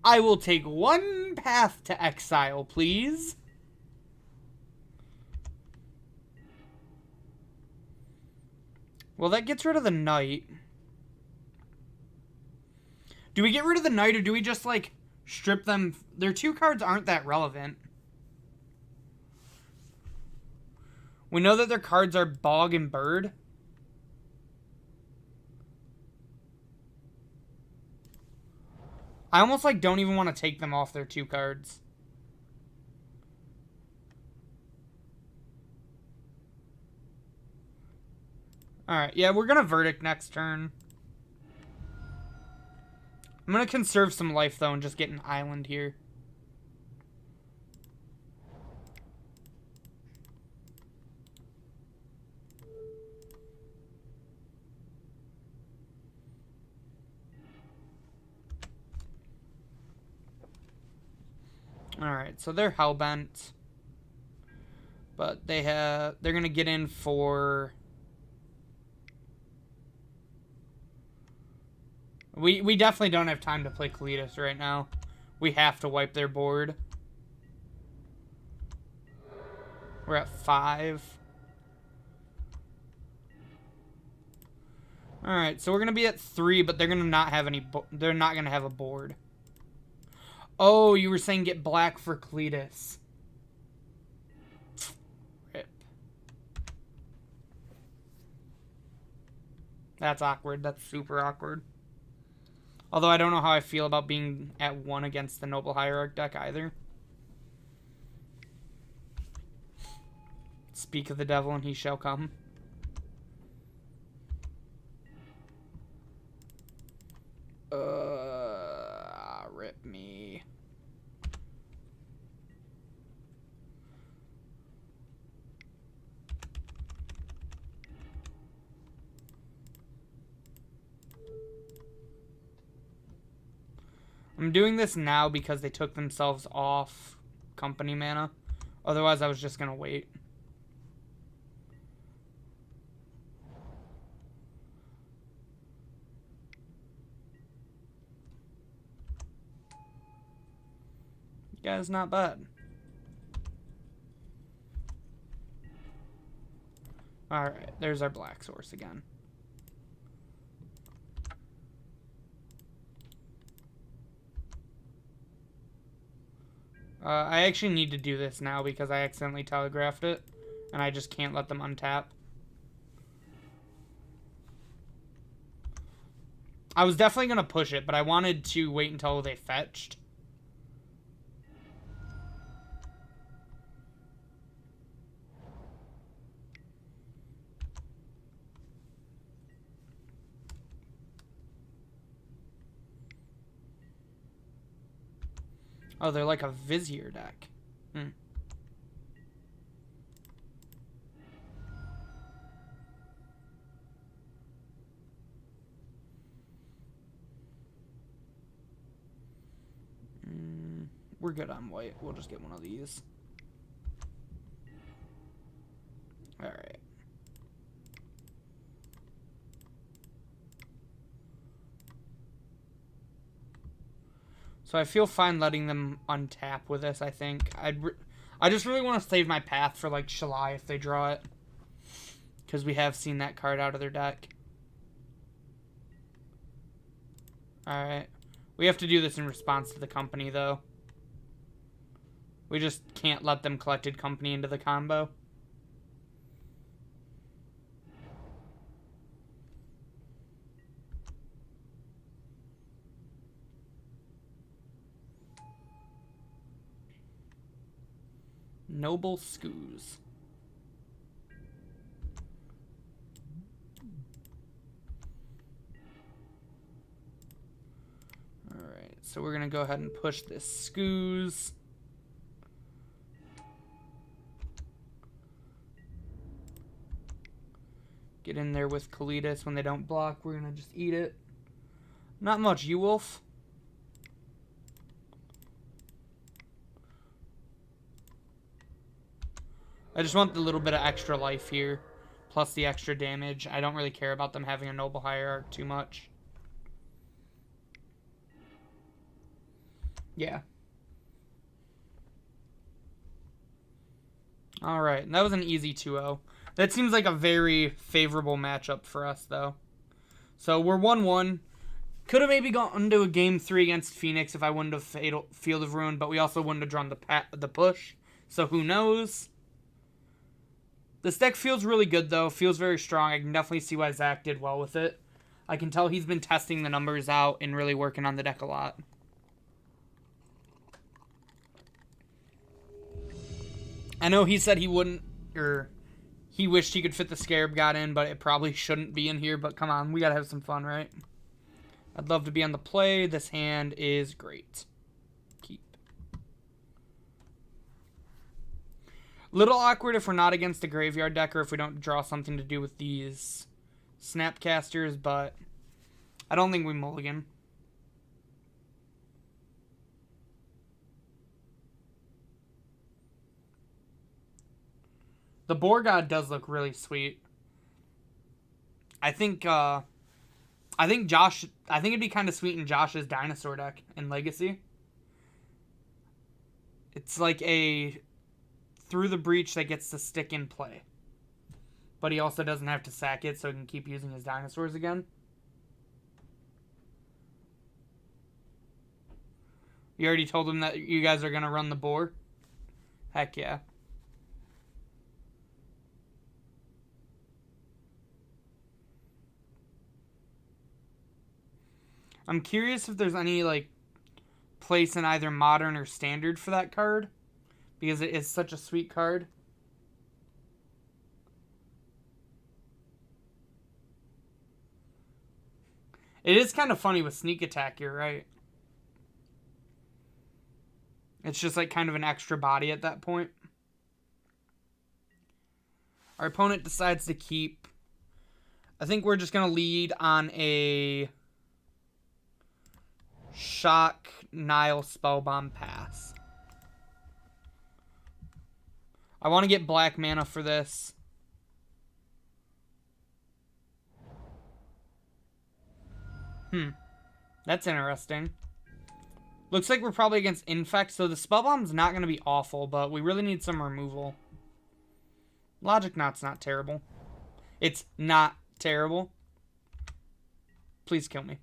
I will take 1 path to exile, please. Well, that gets rid of the knight. Do we get rid of the knight or do we just, like, strip them? Their 2 cards aren't that relevant. We know that their cards are Bog and Bird. I almost, like, don't even want to take them off their 2 cards. Alright, yeah, we're gonna Verdict next turn. I'm gonna conserve some life, though, and just get an island here. Alright, so they're hellbent. But they're gonna get in for... We definitely don't have time to play Cletus right now. We have to wipe their board. We're at 5. Alright, so we're gonna be at 3, but they're gonna not have any... They're not gonna have a board. Oh, you were saying get black for Cletus. Rip. That's awkward. That's super awkward. Although I don't know how I feel about being at 1 against the Noble Hierarch deck either. Speak of the devil and he shall come. Rip me. I'm doing this now because they took themselves off company mana. Otherwise, I was just going to wait. Guy's not bad. Alright, there's our black source again. I actually need to do this now because I accidentally telegraphed it. And I just can't let them untap. I was definitely going to push it, but I wanted to wait until they fetched. Oh, they're like a Vizier deck. We're good on white. We'll just get one of these. Alright. So I feel fine letting them untap with this, I think. I just really want to save my path for, like, Shalai if they draw it. because we have seen that card out of their deck. Alright. We have to do this in response to the company, though. We just can't let them collected company into the combo. Noble Scoos. Alright, so we're going to go ahead and push this Scoos. Get in there with Kalitas when they don't block. We're going to just eat it. Not much, you Wolf. I just want the little bit of extra life here, plus the extra damage. I don't really care about them having a Noble Hierarch too much. Yeah. Alright, that was an easy 2-0. That seems like a very favorable matchup for us, though. So we're 1-1. Could have maybe gone into a Game 3 against Phoenix if I wouldn't have Field of Ruin, but we also wouldn't have drawn the push. So who knows? This deck feels really good, though. Feels very strong. I can definitely see why Zach did well with it. I can tell he's been testing the numbers out and really working on the deck a lot. I know he said he wouldn't, or he wished he could fit the Scarab God in, but it probably shouldn't be in here. But come on, we gotta have some fun, right? I'd love to be on the play. This hand is great. Keep. Little awkward if we're not against a graveyard deck or if we don't draw something to do with these Snapcasters, but I don't think we mulligan. The Boar God does look really sweet. I think it'd be kind of sweet in Josh's dinosaur deck in Legacy. It's like a through the breach that gets to stick in play. But he also doesn't have to sack it, so he can keep using his dinosaurs again. You already told him that you guys are going to run the boar? Heck yeah. I'm curious if there's any, like, place in either Modern or Standard for that card. Because it is such a sweet card. It is kind of funny with Sneak Attack, you're right. It's just like kind of an extra body at that point. Our opponent decides to keep. I think we're just going to lead on a Shock Nile Spellbomb pass. I want to get black mana for this. That's interesting. Looks like we're probably against Infect, so the Spellbomb's not going to be awful, but we really need some removal. Logic Knot's not terrible. It's not terrible. Please kill me.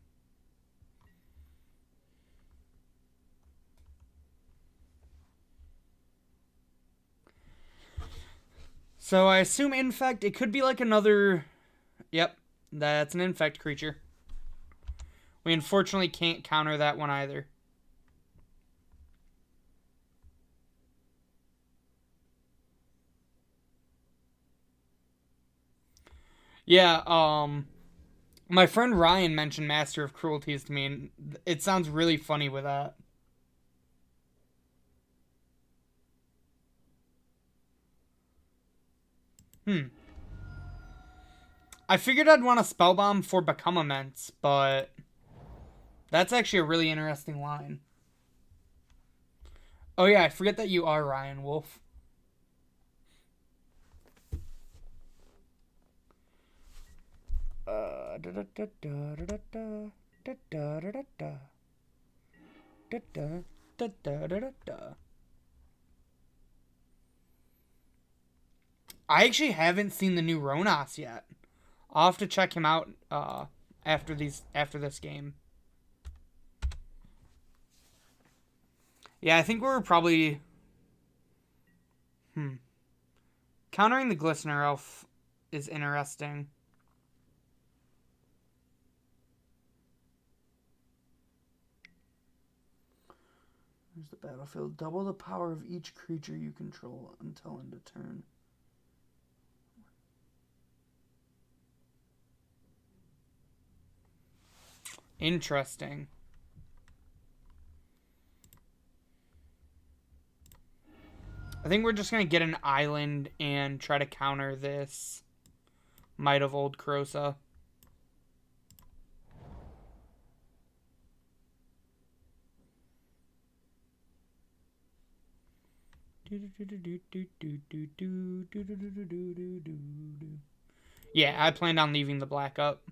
So I assume Infect, it could be like another... Yep, that's an Infect creature. We unfortunately can't counter that one either. Yeah, my friend Ryan mentioned Master of Cruelties to me, and it sounds really funny with that. I figured I'd want a Spellbomb for Become Immense, but that's actually a really interesting line. Oh yeah, I forget that you are Ryan Wolf. I actually haven't seen the new Ronas yet. I'll have to check him out after this game. Yeah, I think we're probably countering the Glistener Elf is interesting. There's the battlefield. Double the power of each creature you control until end of turn. Interesting. I think we're just going to get an island and try to counter this Might of Old Krosa. Yeah, I planned on leaving the black up.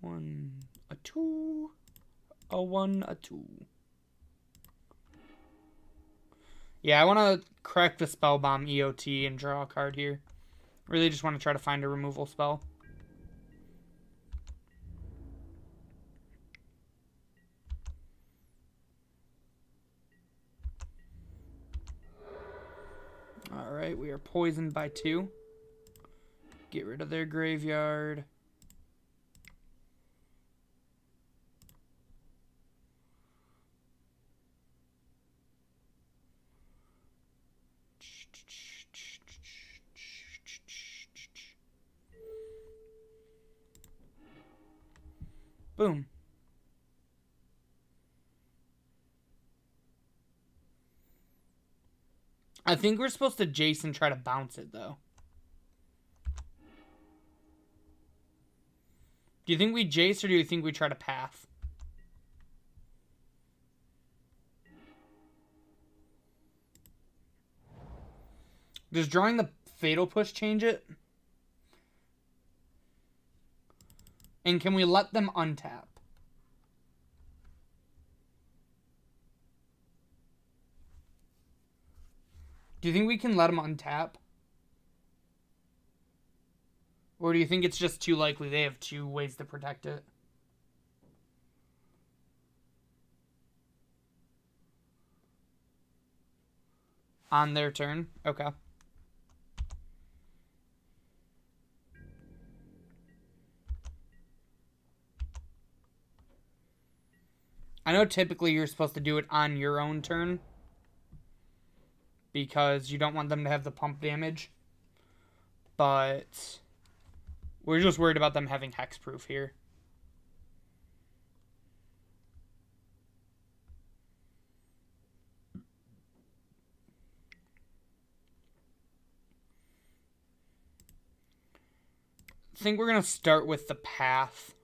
1, a 2, a 1, a 2. Yeah, I want to correct the Spellbomb EOT and draw a card here. Really just want to try to find a removal spell. Alright, we are poisoned by 2. Get rid of their graveyard. Boom. I think we're supposed to Jace and try to bounce it, though. Do you think we Jace or do you think we try to path? Does drawing the Fatal Push change it? And can we let them untap? Do you think we can let them untap? Or do you think it's just too likely they have 2 ways to protect it? On their turn? Okay. I know typically you're supposed to do it on your own turn, because you don't want them to have the pump damage. But we're just worried about them having hexproof here. I think we're going to start with the path,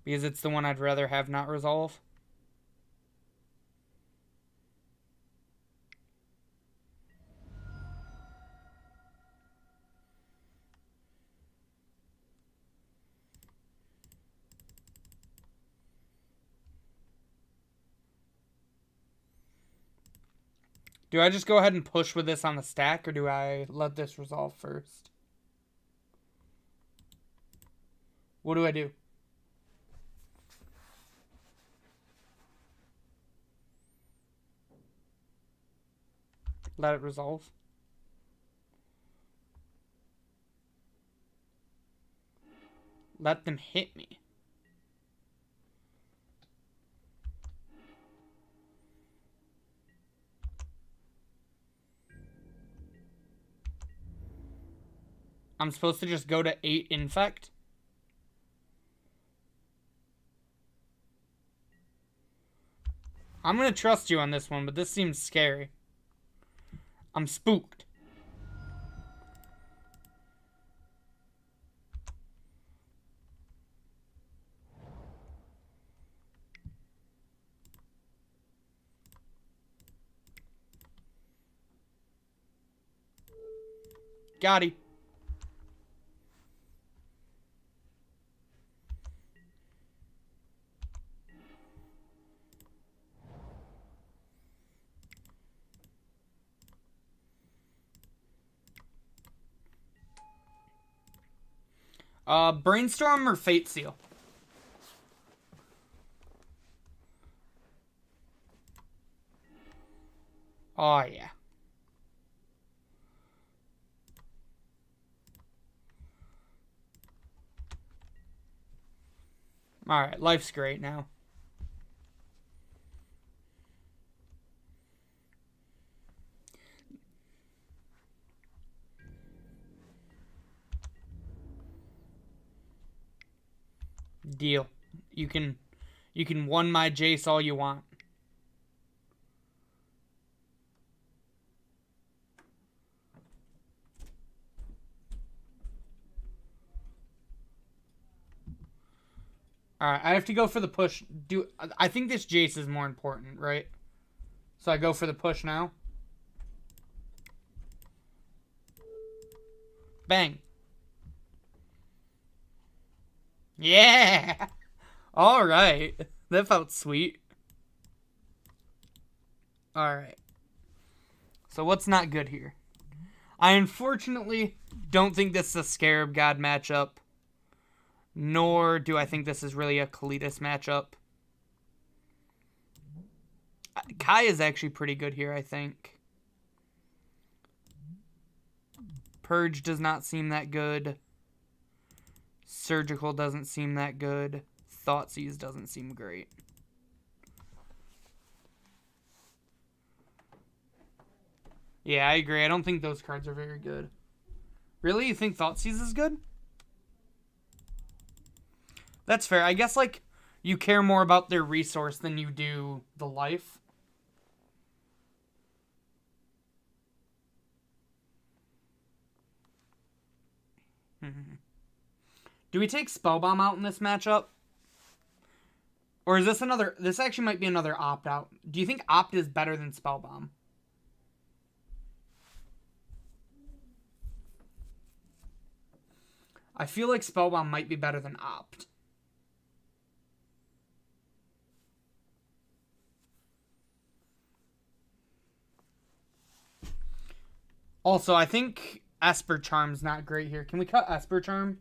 because it's the one I'd rather have not resolve. Do I just go ahead and push with this on the stack, or do I let this resolve first? What do I do? Let it resolve? Let them hit me. I'm supposed to just go to 8 infect? I'm going to trust you on this one, but this seems scary. I'm spooked. Got him. Brainstorm or Fate Seal? Oh, yeah. Alright, life's great now. Deal. You can one my Jace all you want. Alright, I have to go for the push. I think this Jace is more important, right? So I go for the push now. Bang. Yeah! Alright. That felt sweet. Alright. So what's not good here? I unfortunately don't think this is a Scarab God matchup. Nor do I think this is really a Kalitas matchup. Kai is actually pretty good here, I think. Purge does not seem that good. Surgical doesn't seem that good. Thoughtseize doesn't seem great. Yeah, I agree. I don't think those cards are very good. Really? You think Thoughtseize is good? That's fair. I guess, like, you care more about their resource than you do the life. Do we take Spellbomb out in this matchup? Or is this another... This actually might be another opt-out. Do you think opt is better than Spellbomb? I feel like Spellbomb might be better than opt. Also, I think Esper Charm's not great here. Can we cut Esper Charm?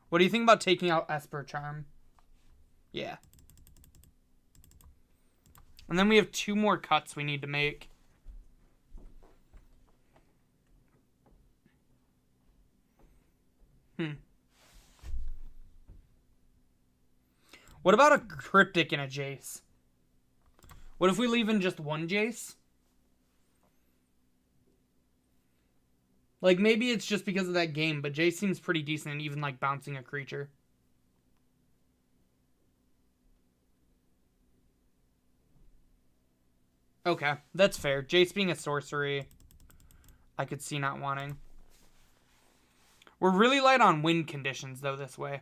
What do you think about taking out Esper Charm? Yeah. And then we have 2 more cuts we need to make. What about a Cryptic and a Jace? What if we leave in just 1 Jace? Like, maybe it's just because of that game, but Jace seems pretty decent in even, like, bouncing a creature. Okay, that's fair. Jace being a sorcery, I could see not wanting. We're really light on win conditions, though, this way.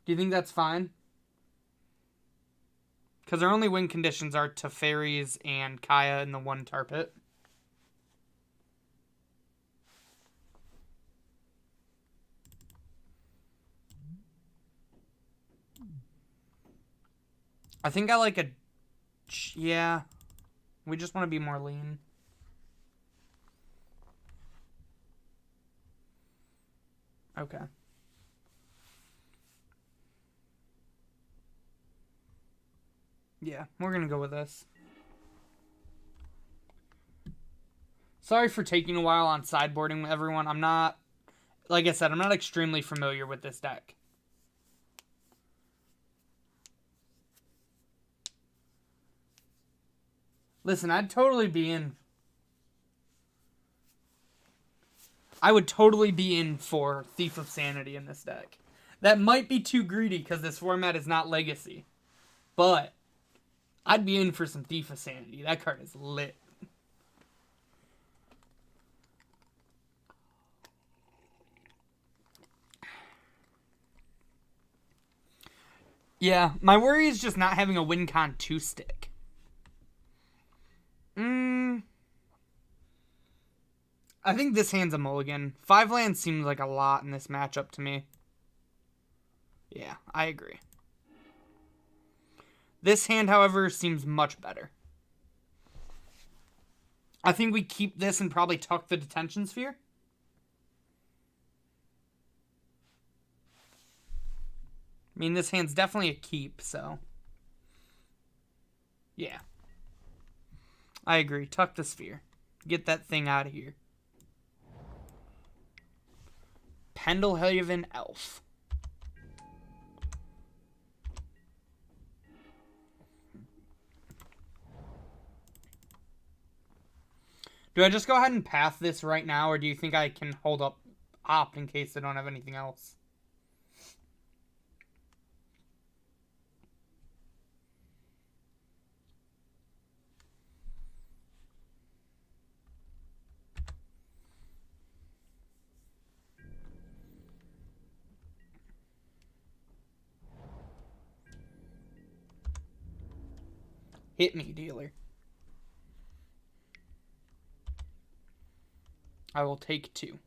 Do you think that's fine? Because our only win conditions are Teferis and Kaya in the 1 tar pit. I think I like a... Yeah. We just want to be more lean. Okay. Yeah, we're going to go with this. Sorry for taking a while on sideboarding with everyone. I'm not... Like I said, I'm not extremely familiar with this deck. Listen, I'd totally be in... I would totally be in for Thief of Sanity in this deck. That might be too greedy because this format is not Legacy. But I'd be in for some Thief of Sanity. That card is lit. Yeah, my worry is just not having a WinCon 2 stick. I think this hand's a mulligan. 5 lands seems like a lot in this matchup to me. Yeah, I agree. This hand, however, seems much better. I think we keep this and probably tuck the detention sphere. I mean, this hand's definitely a keep, so. Yeah. I agree. Tuck the sphere. Get that thing out of here. Pendelhaven Elf. Do I just go ahead and path this right now, or do you think I can hold up opt in case I don't have anything else? Hit me, dealer. I will take 2.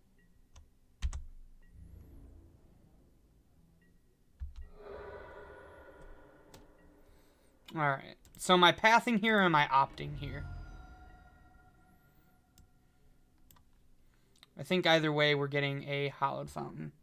Alright. So am I pathing here or am I opting here? I think either way we're getting a Hallowed Fountain.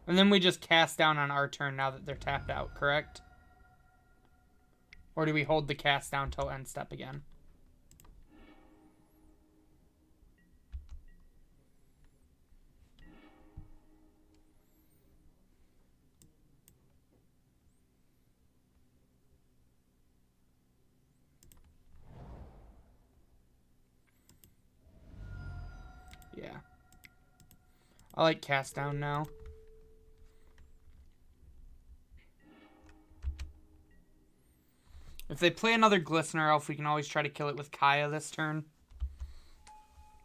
And then we just cast down on our turn now that they're tapped out, correct? Or do we hold the cast down till end step again? Yeah. I like cast down now. If they play another Glistener Elf, we can always try to kill it with Kaya this turn.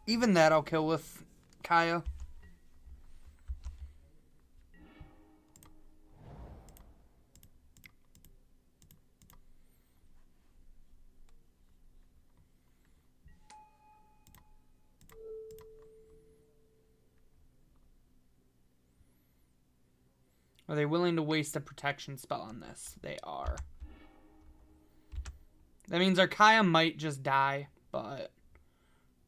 Even that I'll kill with Kaya. Are they willing to waste a protection spell on this? They are. That means our Kaya might just die, but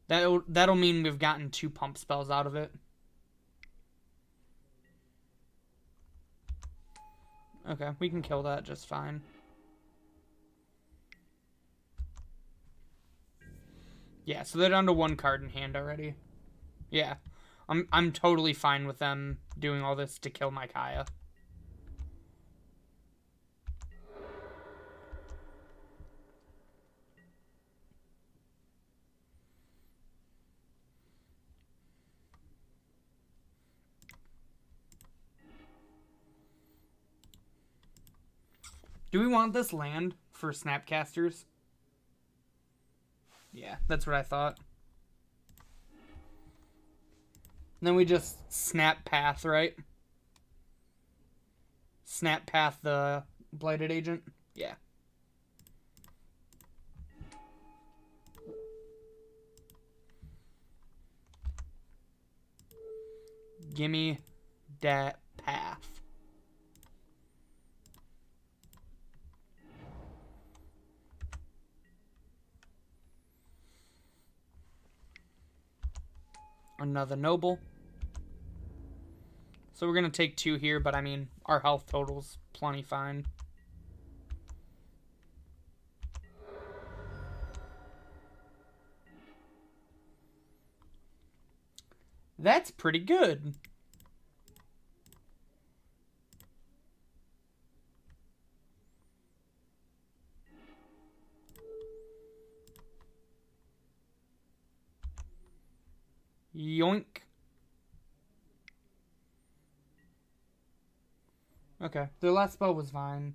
that'll mean we've gotten 2 pump spells out of it. Okay, we can kill that just fine. Yeah, so they're down to 1 card in hand already. Yeah, I'm totally fine with them doing all this to kill my Kaya. Do we want this land for Snapcasters? Yeah, that's what I thought. And then we just snap path, right? Snap path the Blighted Agent? Yeah. Gimme that path. Another noble. So we're going to take 2 here, but I mean, our health total's plenty fine. That's pretty good. Yoink. Okay, the last spell was fine.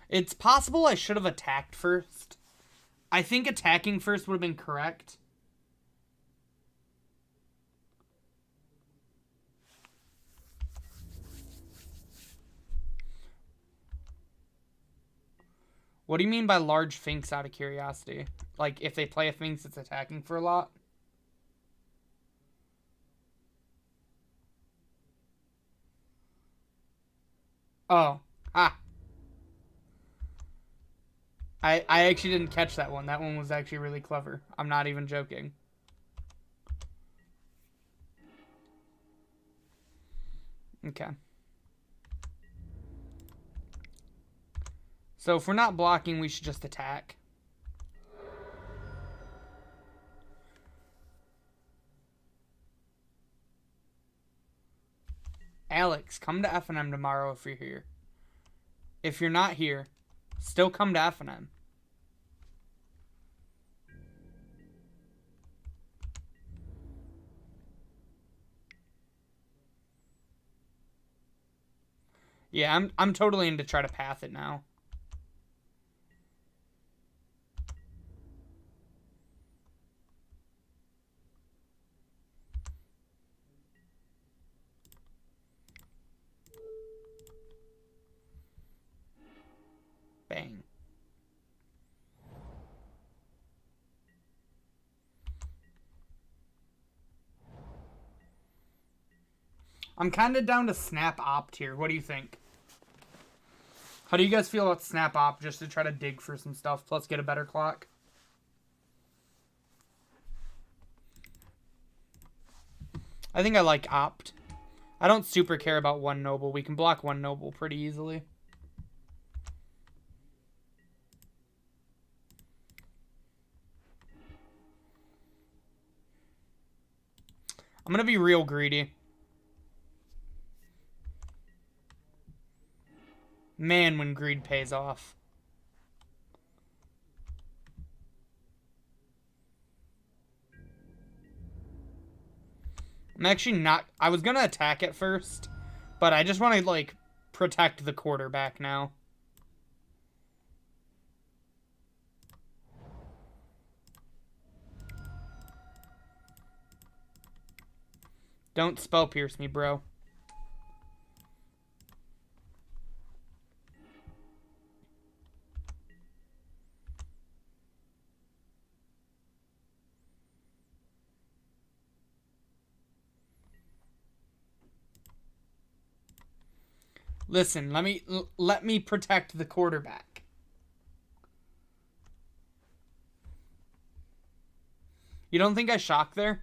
It's possible I should have attacked first. I think attacking first would have been correct. What do you mean by large Finks out of curiosity? Like, if they play a Finks that's attacking for a lot? Oh. Ah. I actually didn't catch that one. That one was actually really clever. I'm not even joking. Okay. So if we're not blocking, we should just attack. Alex, come to F&M tomorrow if you're here. If you're not here, still come to F&M. Yeah, I'm totally into try to path it now. Bang. I'm kind of down to snap opt here. What do you think? How do you guys feel about snap opt just to try to dig for some stuff plus get a better clock? I think I like opt. I don't super care about one noble. We can block one noble pretty easily. I'm going to be real greedy. Man, when greed pays off. I'm actually not... I was going to attack it first, but I just want to, like, protect the quarterback now. Don't spell pierce me, bro. Listen, let me protect the quarterback. You don't think I shocked there?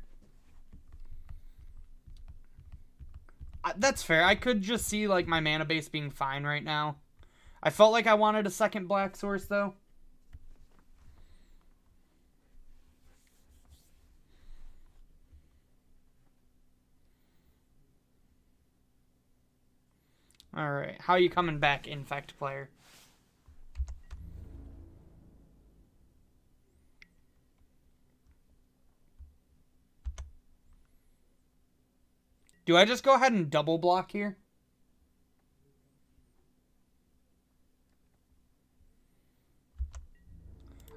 That's fair. I could just see like my mana base being fine right now. I felt like I wanted a second black source though. Alright, how are you coming back, Infect player? Do I just go ahead and double block here?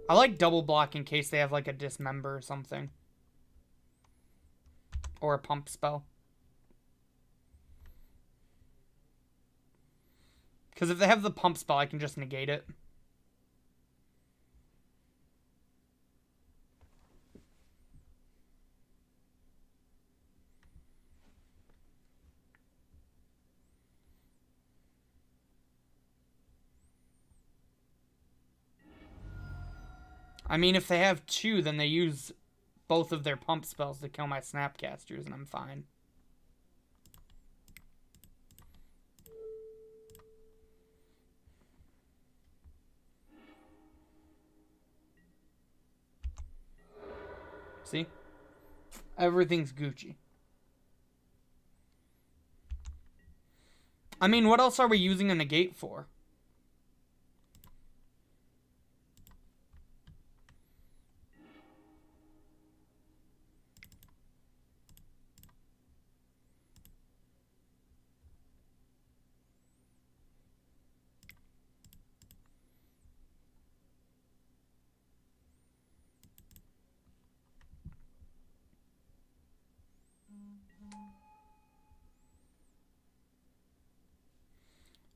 I like double block in case they have like a dismember or something. Or a pump spell. Because if they have the pump spell, I can just negate it. I mean, if they have two, then they use both of their pump spells to kill my snapcasters, and I'm fine. See? Everything's Gucci. I mean, what else are we using a negate for?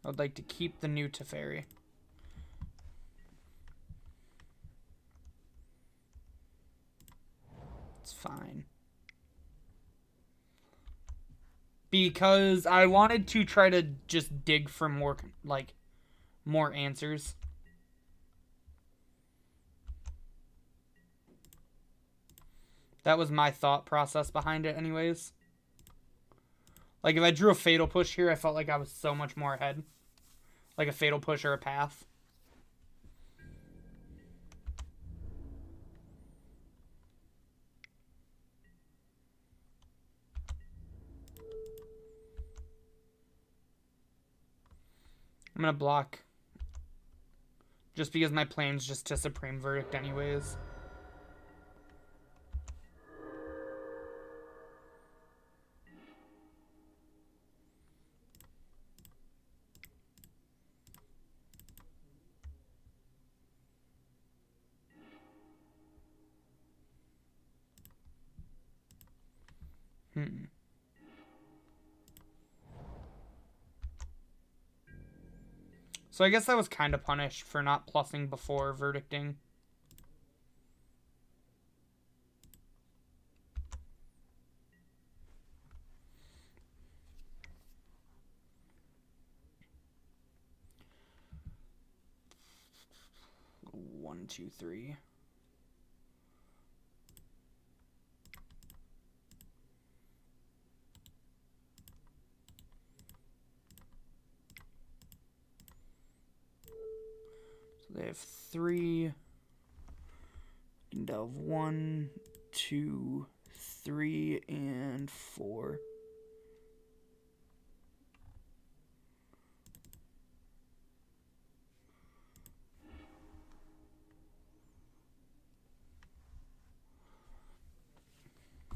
I would like to keep the new Teferi. fine. Because I wanted to try to just dig for more, like, more answers. That was my thought process behind it anyways. Like, if I drew a Fatal Push here, I felt like I was so much more ahead. Like a Fatal Push or a Path. I'm going to block. Just because my plan's just to Supreme Verdict anyways. So I guess I was kind of punished for not plussing before verdicting. One, two, three. They have 3. You can delve 1, 2, 3, and 4.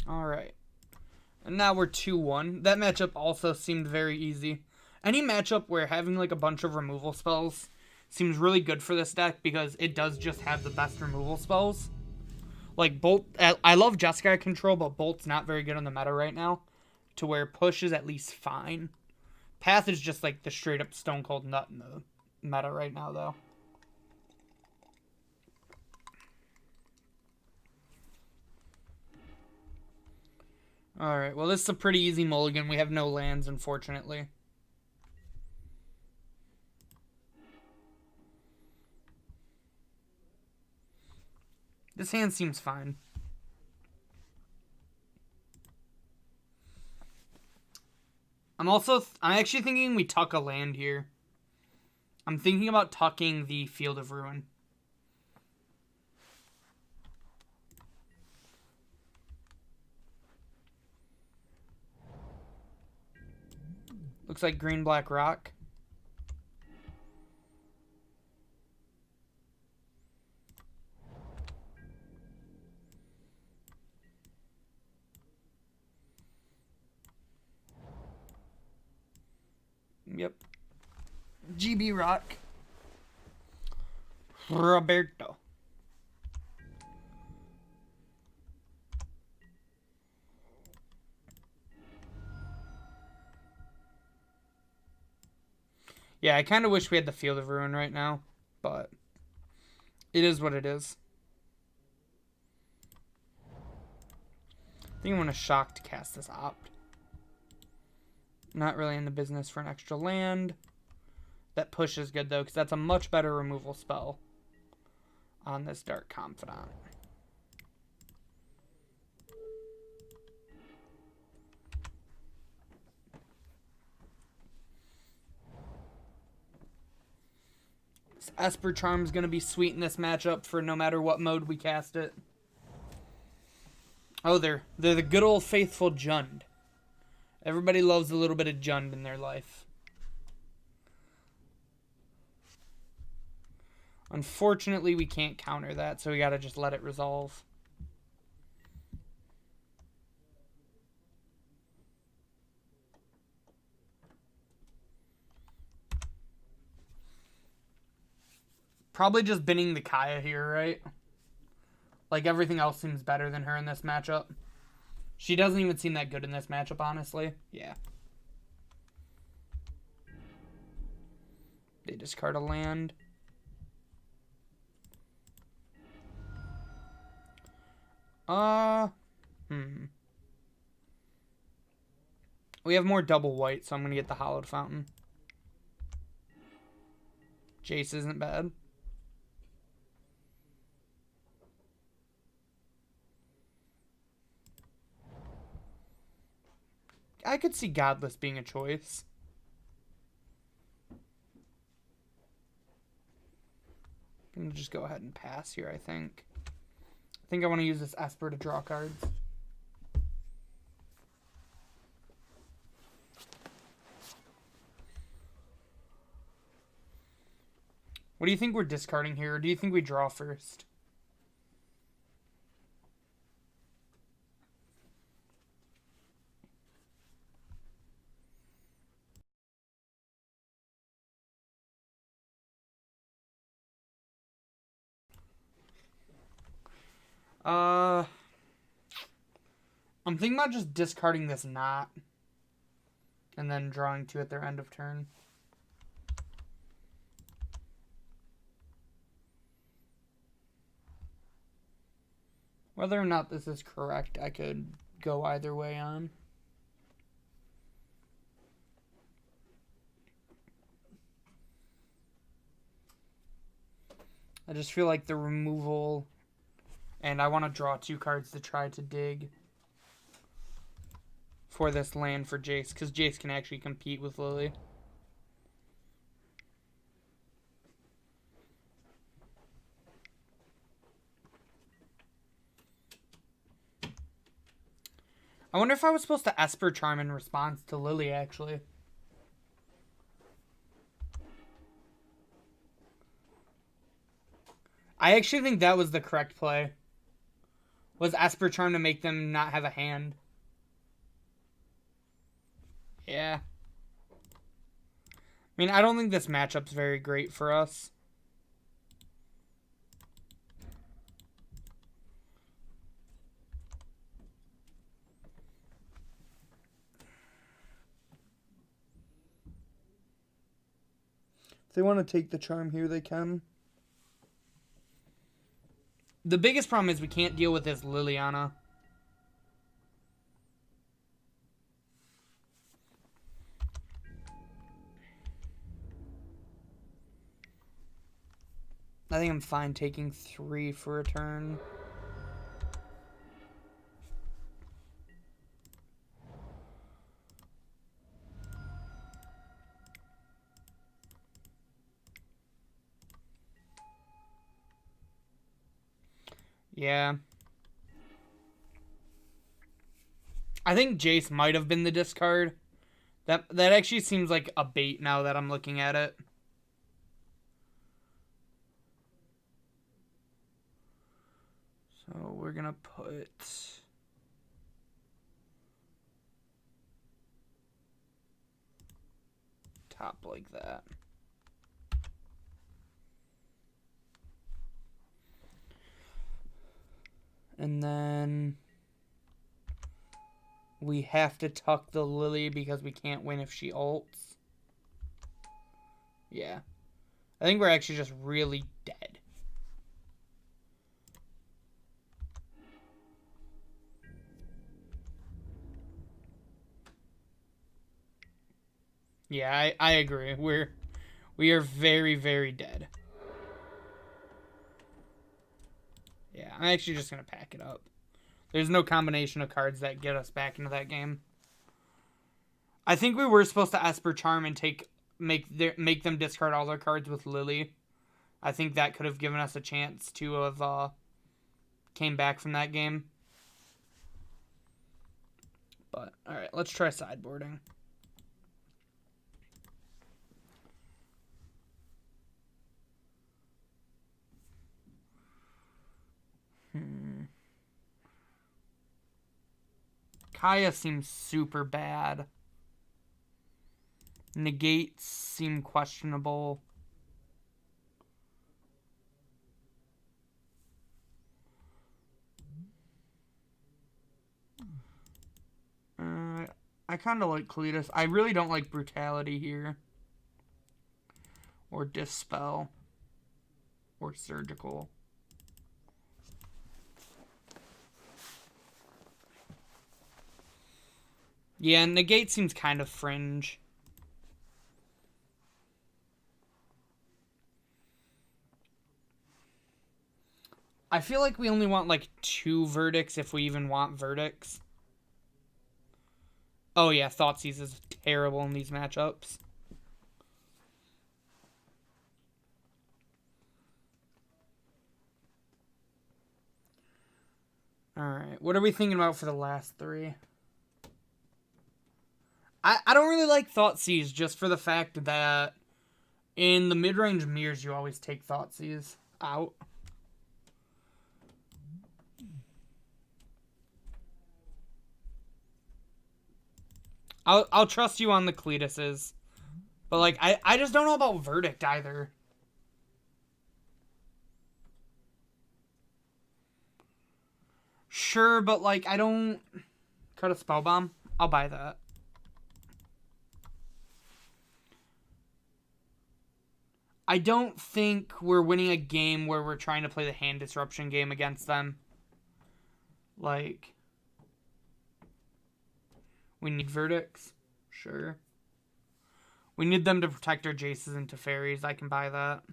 Alright. And now we're 2-1. That matchup also seemed very easy. Any matchup where having like a bunch of removal spells seems really good for this deck because it does just have the best removal spells. Like Bolt, I love Jeskai control, but Bolt's not very good on the meta right now. To where Push is at least fine. Path is just like the straight up stone cold nut in the meta right now though. Alright, well this is a pretty easy mulligan. We have no lands, unfortunately. This hand seems fine. I'm actually thinking we tuck a land here. I'm thinking about tucking the Field of Ruin. Looks like green, black rock. Yep. GB Rock. Roberto. Yeah, I kind of wish we had the Field of Ruin right now, but it is what it is. I think I'm going to shock to cast this Opt. Not really in the business for an extra land. That Push is good, though, because that's a much better removal spell on this Dark Confidant. This Esper Charm's going to be sweet in this matchup for no matter what mode we cast it. Oh, they're the good old faithful Jund. Everybody loves a little bit of Jund in their life. Unfortunately, we can't counter that, so we gotta just let it resolve. Probably just binning the Kaya here, right? Like, everything else seems better than her in this matchup. She doesn't even seem that good in this matchup, honestly. Yeah. They discard a land. We have more double white, so I'm going to get the Hollowed Fountain. Jace isn't bad. I could see Godless being a choice. I'm going to just go ahead and pass here, I think. I think I want to use this Esper to draw cards. What do you think we're discarding here, or do you think we draw first? I'm thinking about just discarding this knot and then drawing 2 at their end of turn. Whether or not this is correct, I could go either way on. I just feel like the removal, and I want to draw 2 cards to try to dig for this land for Jace, because Jace can actually compete with Lily. I wonder if I was supposed to Esper Charm in response to Lily, actually. I actually think that was the correct play. Was Esper Charm to make them not have a hand. Yeah. I mean, I don't think this matchup's very great for us. If they want to take the charm here, they can. The biggest problem is we can't deal with this Liliana. I think I'm fine taking 3 for a turn. Yeah. I think Jace might have been the discard. That actually seems like a bait now that I'm looking at it. So we're going to put top like that. And then we have to tuck the Lily because we can't win if she ults. Yeah. I think we're actually just really dead. Yeah, I agree. We are very, very dead. Yeah, I'm actually just going to pack it up. There's no combination of cards that get us back into that game. I think we were supposed to Esper Charm and make them discard all their cards with Lily. I think that could have given us a chance to have came back from that game. But, alright, let's try sideboarding. Kaya seems super bad. Negates seem questionable. I kind of like Cletus. I really don't like Brutality here. Or Dispel. Or Surgical. Yeah, negate seems kind of fringe. I feel like we only want like 2 verdicts if we even want verdicts. Oh yeah, Thoughtseize is terrible in these matchups. Alright, what are we thinking about for the last 3? I don't really like Thoughtseize just for the fact that in the mid-range mirrors you always take Thoughtseize out. I'll trust you on the Cletuses. But like I just don't know about Verdict either. Sure, but like I don't cut a spell bomb. I'll buy that. I don't think we're winning a game where we're trying to play the hand disruption game against them. Like, we need verdicts. Sure. We need them to protect our Jaces and Teferis. I can buy that.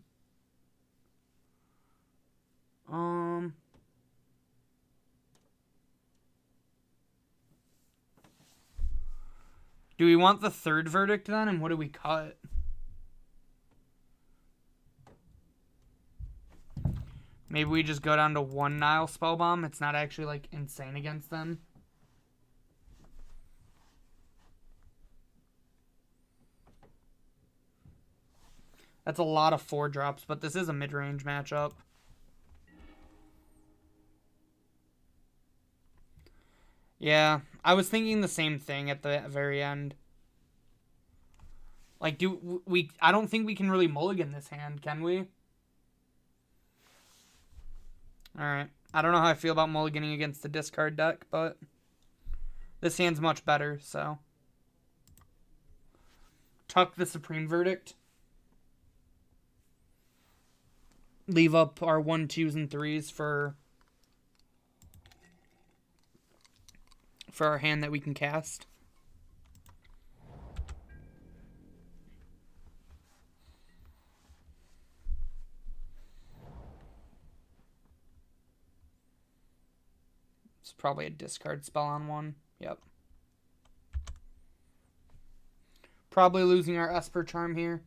Do we want the 3rd verdict then? And what do we cut? Maybe we just go down to 1 Nile Spellbomb. It's not actually, like, insane against them. That's a lot of 4 drops, but this is a mid-range matchup. Yeah, I was thinking the same thing at the very end. Like, I don't think we can really mulligan this hand, can we? Alright. I don't know how I feel about mulliganing against the discard deck, but this hand's much better, so. Tuck the Supreme Verdict. Leave up our 1, 2s, and 3s for our hand that we can cast. It's probably a discard spell on 1. Yep. Probably losing our Esper Charm here.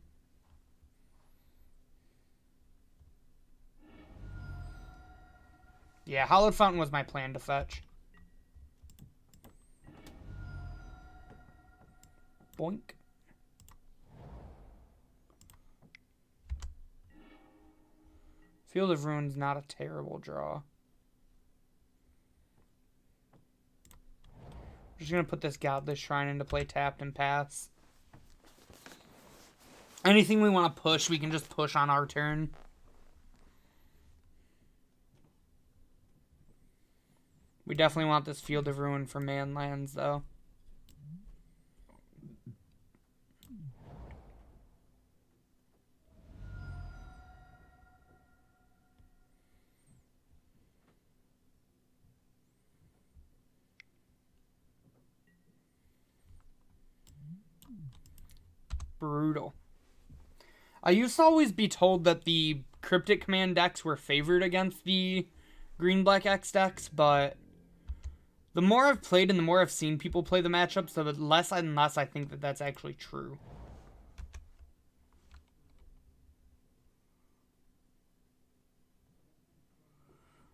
Yeah, Hallowed Fountain was my plan to fetch. Boink. Field of Ruin's not a terrible draw. I'm just going to put this Godless Shrine into play tapped and pass. Anything we want to push, we can just push on our turn. We definitely want this Field of Ruin for man lands, though. Brutal. I used to always be told that the Cryptic Command decks were favored against the Green-Black X decks, but the more I've played and the more I've seen people play the matchups, the less and less I think that that's actually true.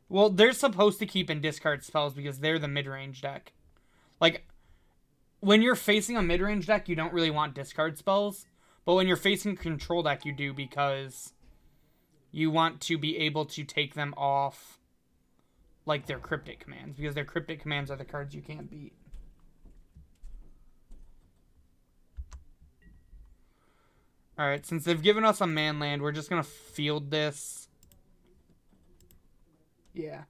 Well, they're supposed to keep and discard spells because they're the mid-range deck. Like, when you're facing a mid-range deck, you don't really want discard spells. But when you're facing a control deck, you do because you want to be able to take them off like their Cryptic Commands. Because their Cryptic Commands are the cards you can't beat. Alright, since they've given us a man land, we're just going to field this. Yeah.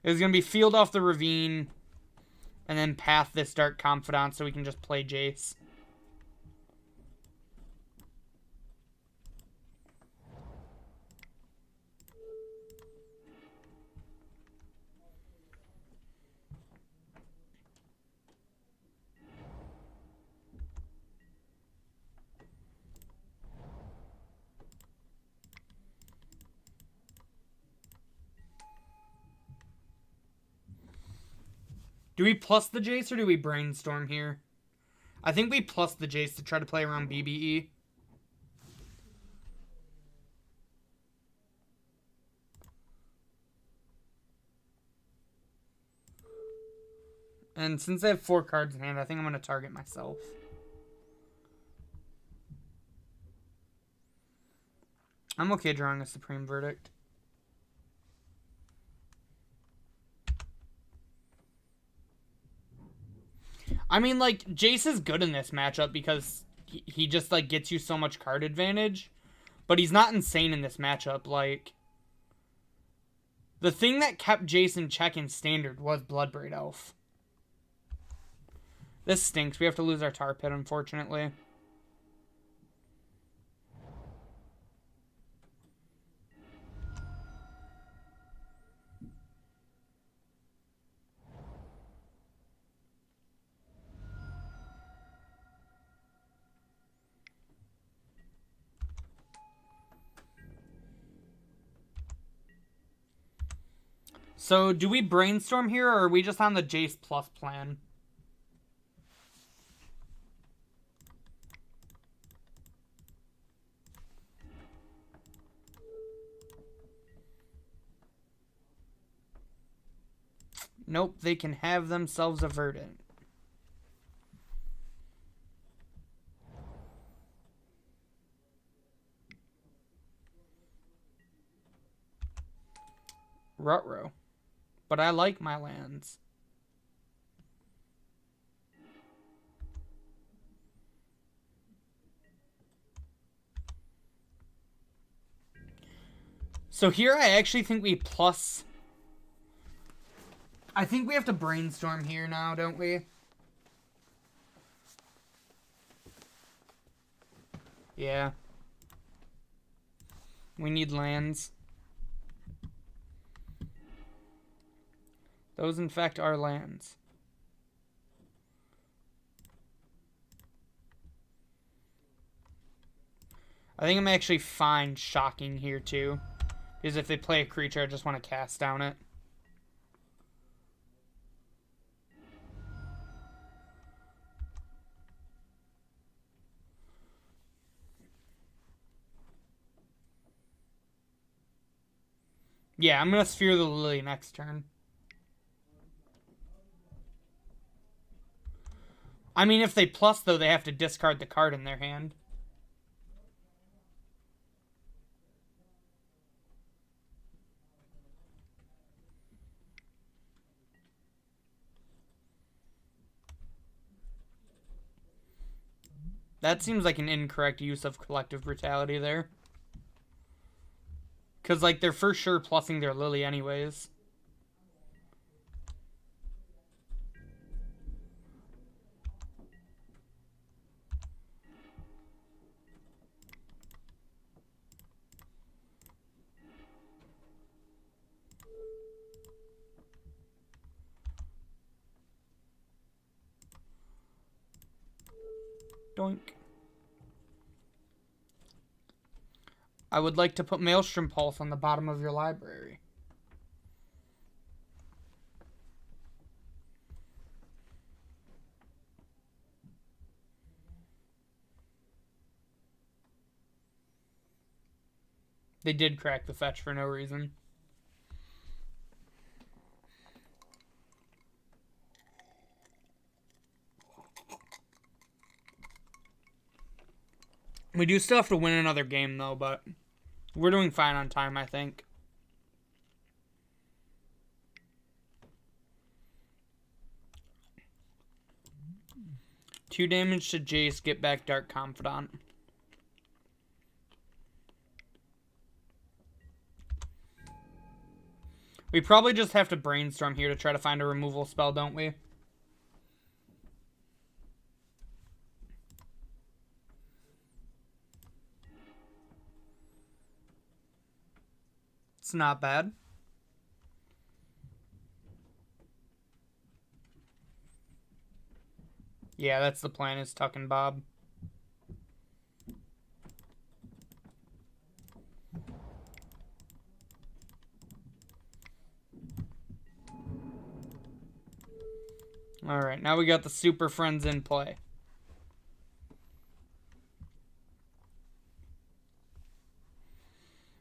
It's going to be field off the Ravine. And then path this Dark Confidant so we can just play Jace. Do we plus the Jace or do we brainstorm here? I think we plus the Jace to try to play around BBE. And since I have 4 cards in hand, I think I'm going to target myself. I'm okay drawing a Supreme Verdict. I mean, like, Jace is good in this matchup because he just, like, gets you so much card advantage. But he's not insane in this matchup. Like, the thing that kept Jace in check in Standard was Bloodbraid Elf. This stinks. We have to lose our Tar Pit, unfortunately. So, do we brainstorm here, or are we just on the Jace Plus plan? Nope, they can have themselves a Verdant. Ruh-roh. But I like my lands. So here I actually think we plus... I think we have to brainstorm here now, don't we? Yeah. We need lands. Those, in fact, are lands. I think I'm actually fine shocking here, too. Because if they play a creature, I just want to cast down it. Yeah, I'm going to Sphere the Lily next turn. I mean, if they plus, though, they have to discard the card in their hand. That seems like an incorrect use of Collective Brutality there. Because, like, they're for sure plussing their Lily anyways. Doink. I would like to put Maelstrom Pulse on the bottom of your library. They did crack the fetch for no reason. We do still have to win another game, though, but we're doing fine on time, I think. Two damage to Jace, get back Dark Confidant. We probably just have to brainstorm here to try to find a removal spell, don't we? It's not bad. Yeah, that's the plan, is Tuck and Bob. Alright, now we got the Super Friends in play.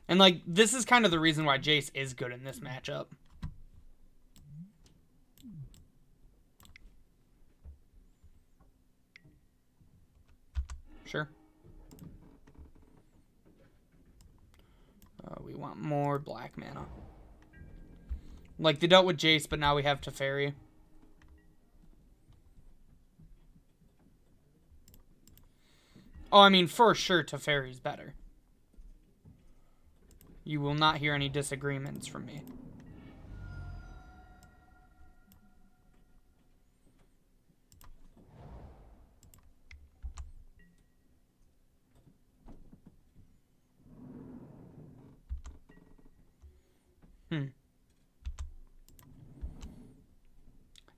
And, like, this is kind of the reason why Jace is good in this matchup. Sure. We want more black mana. Like, they dealt with Jace, but now we have Teferi. Oh, I mean, for sure, Teferi's better. You will not hear any disagreements from me.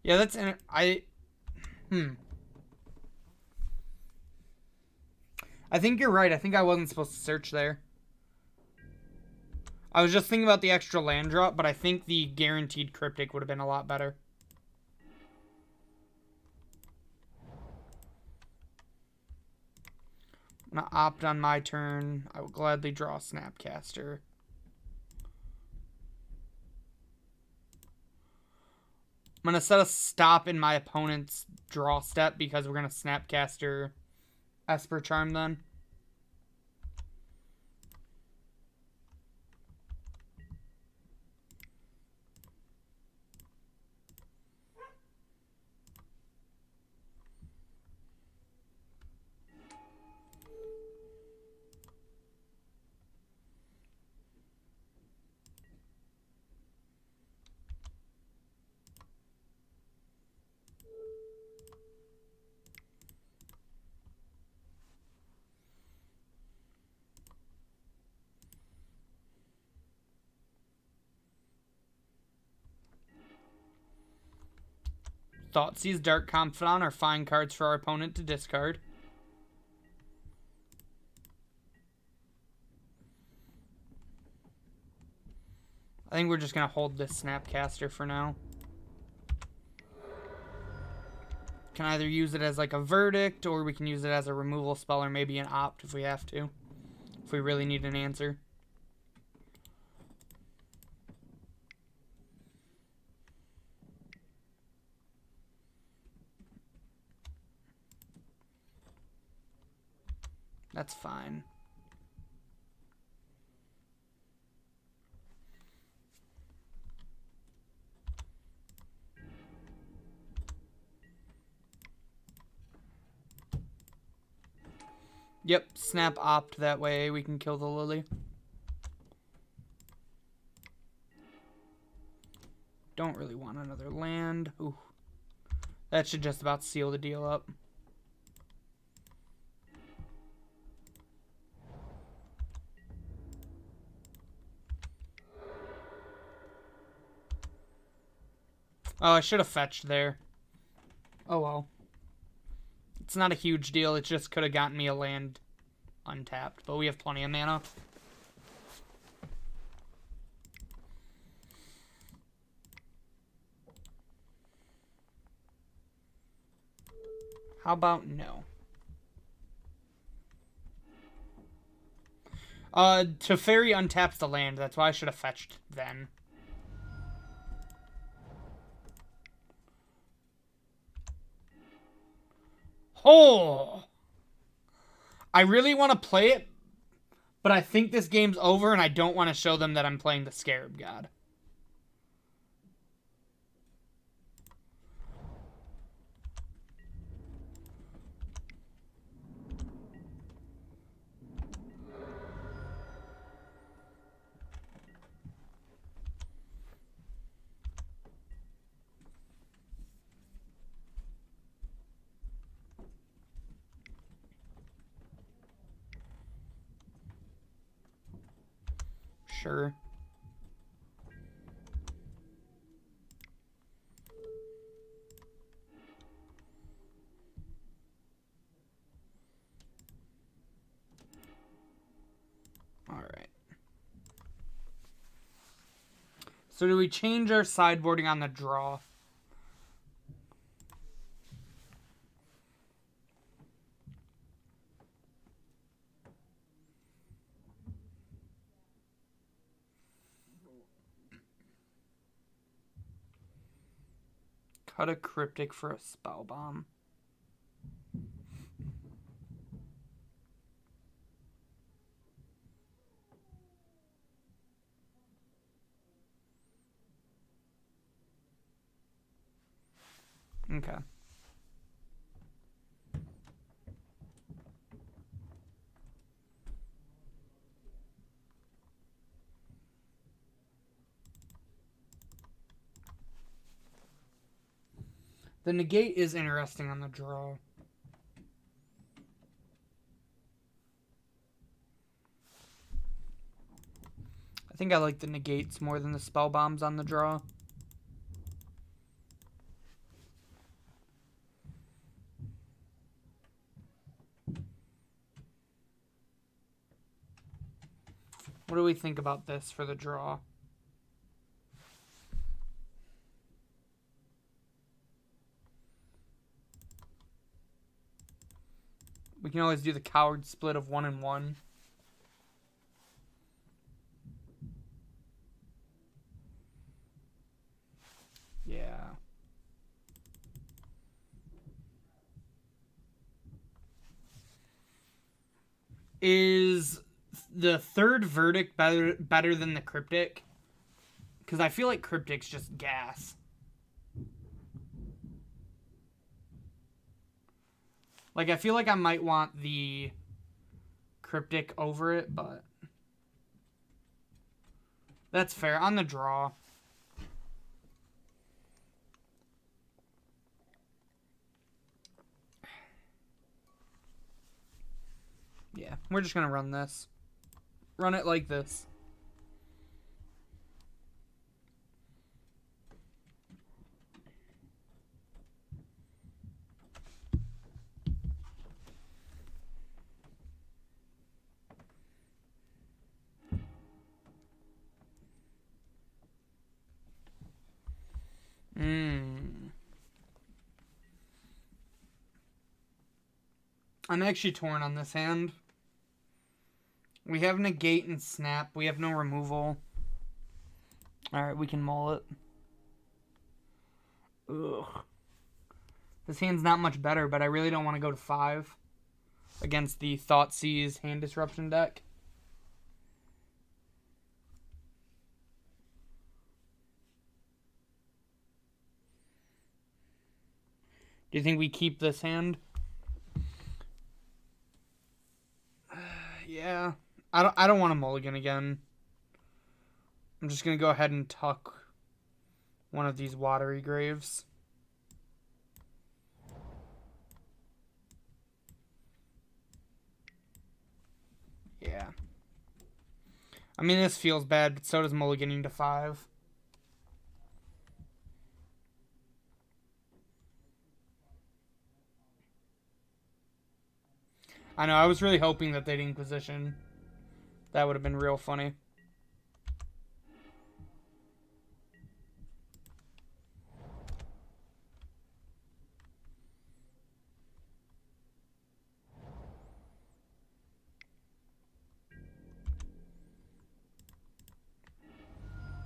Yeah, that's... I think you're right. I think I wasn't supposed to search there. I was just thinking about the extra land drop, but I think the guaranteed cryptic would have been a lot better. I'm going to opt on my turn. I will gladly draw Snapcaster. I'm going to set a stop in my opponent's draw step because we're going to Snapcaster Esper Charm then. Thoughtseize, Dark Confidant are fine cards for our opponent to discard. I think we're just going to hold this Snapcaster for now. Can either use it as like a verdict, or we can use it as a removal spell, or maybe an opt if we have to. If we really need an answer. That's fine. Yep, snap opt, that way we can kill the Lily. Don't really want another land. Ooh. That should just about seal the deal up. Oh, I should have fetched there. Oh well. It's not a huge deal. It just could have gotten me a land untapped. But we have plenty of mana. How about no? Teferi untaps the land. That's why I should have fetched then. Oh! I really want to play it, but I think this game's over and I don't want to show them that I'm playing the Scarab God. Sure. All right. So do we change our sideboarding on the draw? Cut a cryptic for a spell bomb. Okay. The negate is interesting on the draw. I think I like the negates more than the spell bombs on the draw. What do we think about this for the draw? We can always do the coward split of 1 and 1. Yeah. Is the third verdict better than the cryptic? Because I feel like cryptic's just gas. Like, I feel like I might want the cryptic over it, but that's fair. On the draw. Yeah, we're just going to run this. Run it like this. I'm actually torn on this hand. We have negate and snap. We have no removal. Alright, we can mull it. Ugh. This hand's not much better, but I really don't want to go to 5 against the Thoughtseize hand disruption deck. Do you think we keep this hand? Yeah. I don't want to mulligan again. I'm just going to go ahead and tuck one of these watery graves. Yeah. I mean, this feels bad, but so does mulliganing to 5. I know, I was really hoping that they'd Inquisition. That would have been real funny.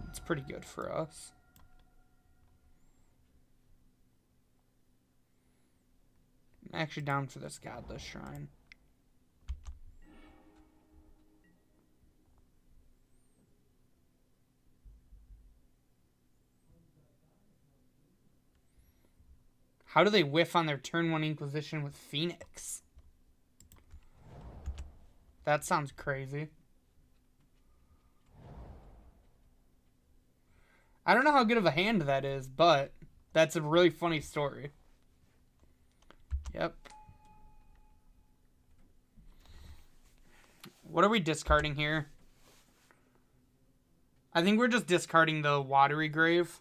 It's pretty good for us. I'm actually down for this Godless Shrine. How do they whiff on their turn 1 Inquisition with Phoenix? That sounds crazy. I don't know how good of a hand that is, but that's a really funny story. Yep. What are we discarding here? I think we're just discarding the Watery Grave.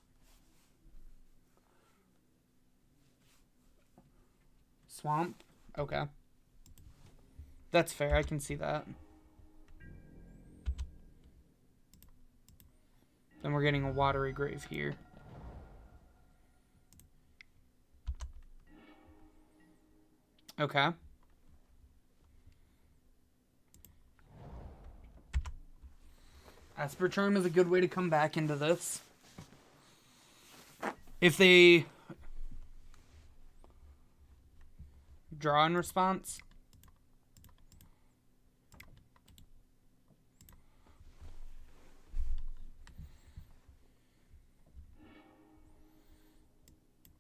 Swamp? Okay. That's fair, I can see that. Then we're getting a Watery Grave here. Okay. Esper Charm is a good way to come back into this. If they draw in response.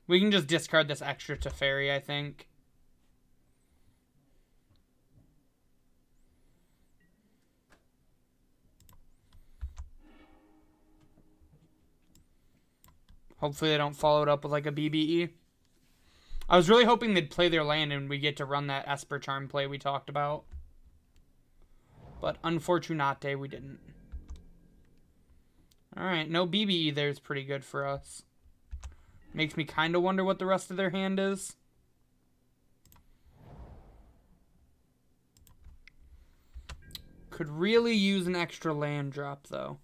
We can just discard this extra Teferi, I think. Hopefully they don't follow it up with like a BBE. I was really hoping they'd play their land and we get to run that Esper Charm play we talked about. But unfortunate, we didn't. Alright, no BBE there is pretty good for us. Makes me kind of wonder what the rest of their hand is. Could really use an extra land drop, though.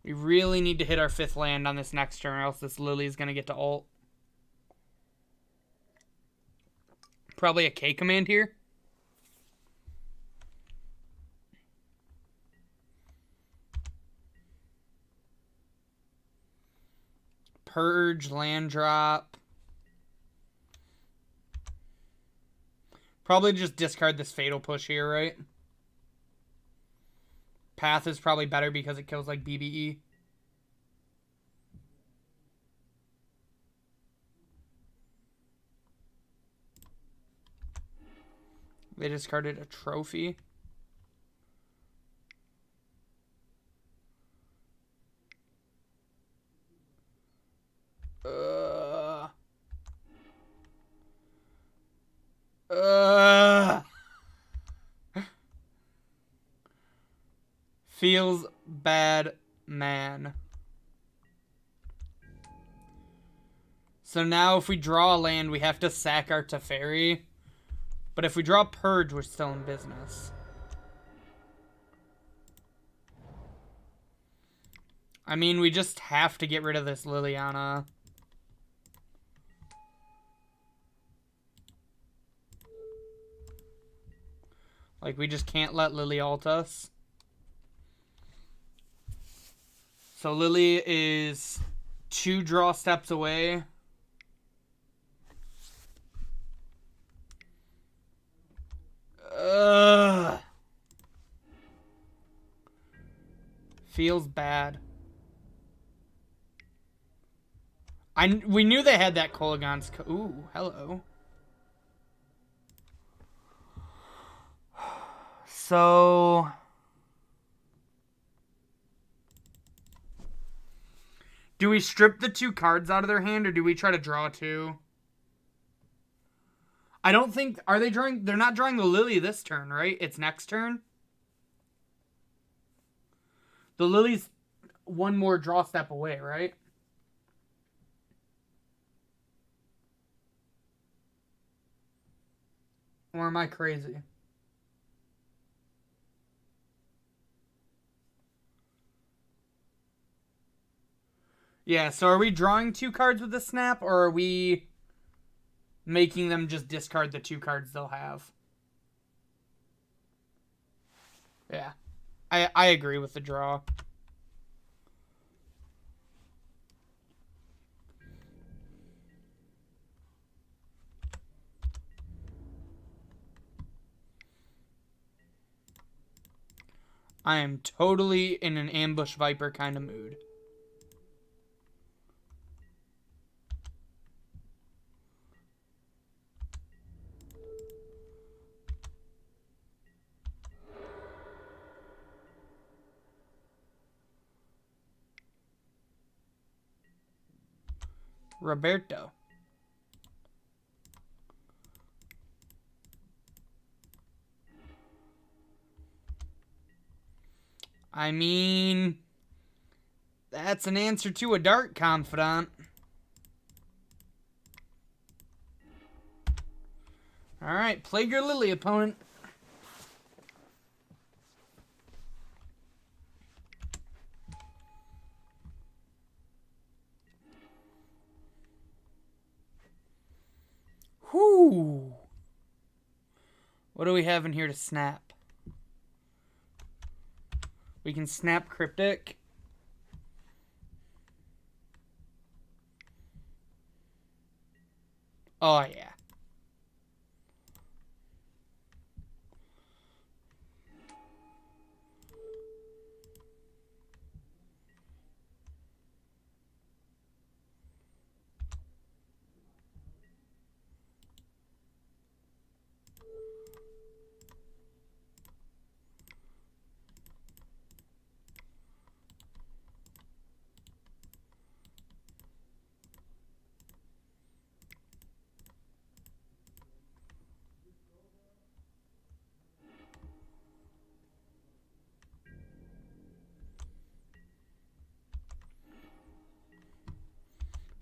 We really need to hit our 5th land on this next turn, or else this Lily is going to get to ult. Probably a K command here. Purge, land drop. Probably just discard this Fatal Push here, right? Path is probably better because it kills like BBE. They discarded a trophy. Feels bad, man. So now if we draw a land, we have to sack our Teferi. But if we draw Purge, we're still in business. I mean, we just have to get rid of this Liliana. Like, we just can't let Lily ult us. So Lily is 2 draw steps away. Feels bad. We knew they had that Kolaghan's... Ooh, hello. So... do we strip the 2 cards out of their hand, or do we try to draw 2? I don't think... Are they drawing... They're not drawing the Lily this turn, right? It's next turn? The Lily's 1 more draw step away, right? Or am I crazy? Yeah, so are we drawing 2 cards with the snap, or are we making them just discard the 2 cards they'll have? Yeah. I agree with the draw. I am totally in an Ambush Viper kind of mood. Roberto. I mean, that's an answer to a Dark Confidant. Alright, Plague your Lily, opponent. Whoo! What do we have in here to snap? We can snap Cryptic. Oh, yeah.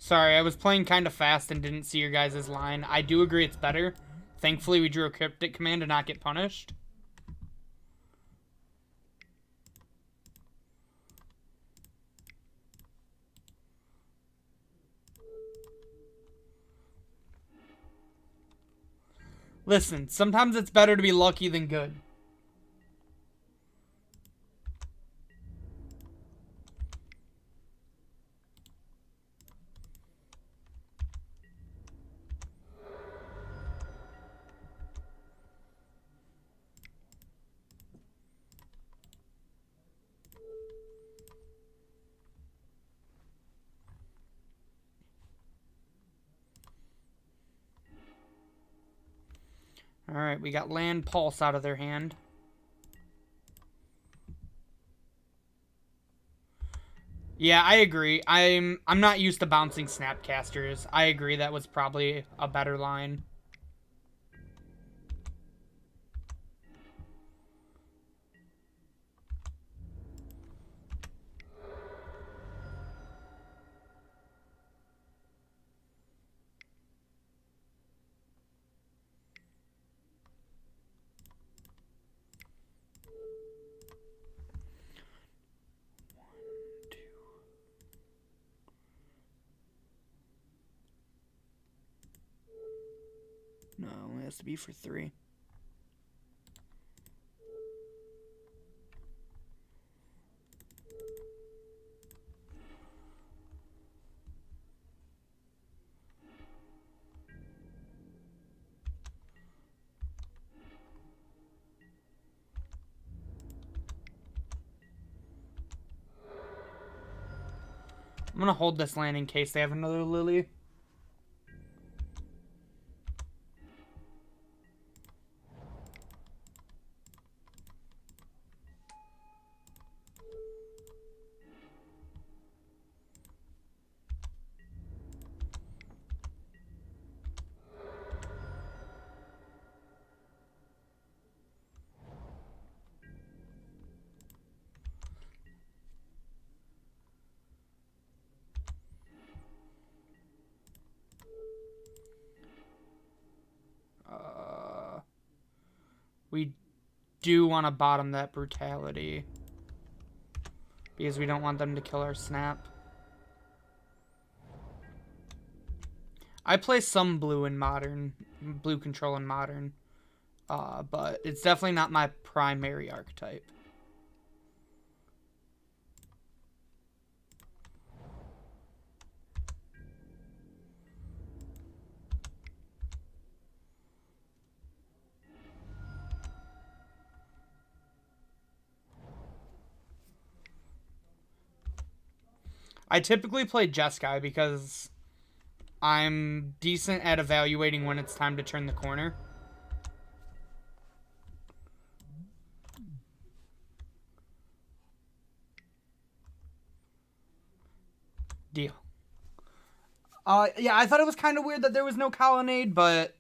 Sorry, I was playing kind of fast and didn't see your guys' line. I do agree it's better. Thankfully, we drew a cryptic command to not get punished. Listen, sometimes it's better to be lucky than good. Alright, we got Land Pulse out of their hand. Yeah, I agree. I'm not used to bouncing Snapcasters. I agree that was probably a better line. No, it has to be for 3. I'm gonna hold this land in case they have another Lily. We do want to bottom that Brutality because we don't want them to kill our Snap. I play some blue in Modern, blue control in Modern, but it's definitely not my primary archetype. I typically play Jeskai because I'm decent at evaluating when it's time to turn the corner. Deal. Yeah, I thought it was kind of weird that there was no Colonnade, but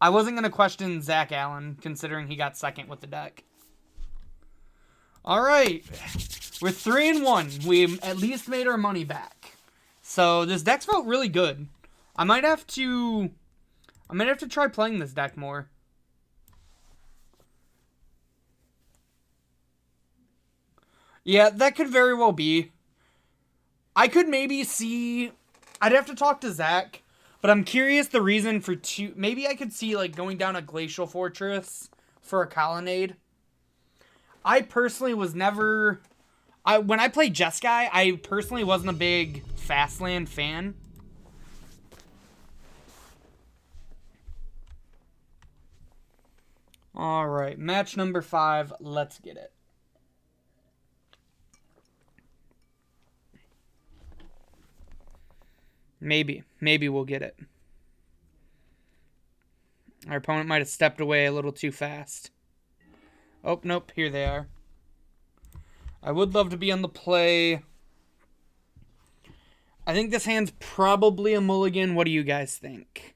I wasn't going to question Zach Allen, considering he got second with the deck. All right. We're 3-1. We at least made our money back. So this deck felt really good. I might have to try playing this deck more. Yeah, that could very well be. I could maybe see... I'd have to talk to Zach, but I'm curious the reason for two... Maybe I could see like going down a Glacial Fortress for a Colonnade. I personally was never... when I played Jeskai, I personally wasn't a big Fastland fan. Alright, match number 5. Let's get it. Maybe we'll get it. Our opponent might have stepped away a little too fast. Oh, nope, here they are. I would love to be on the play. I think this hand's probably a mulligan. What do you guys think?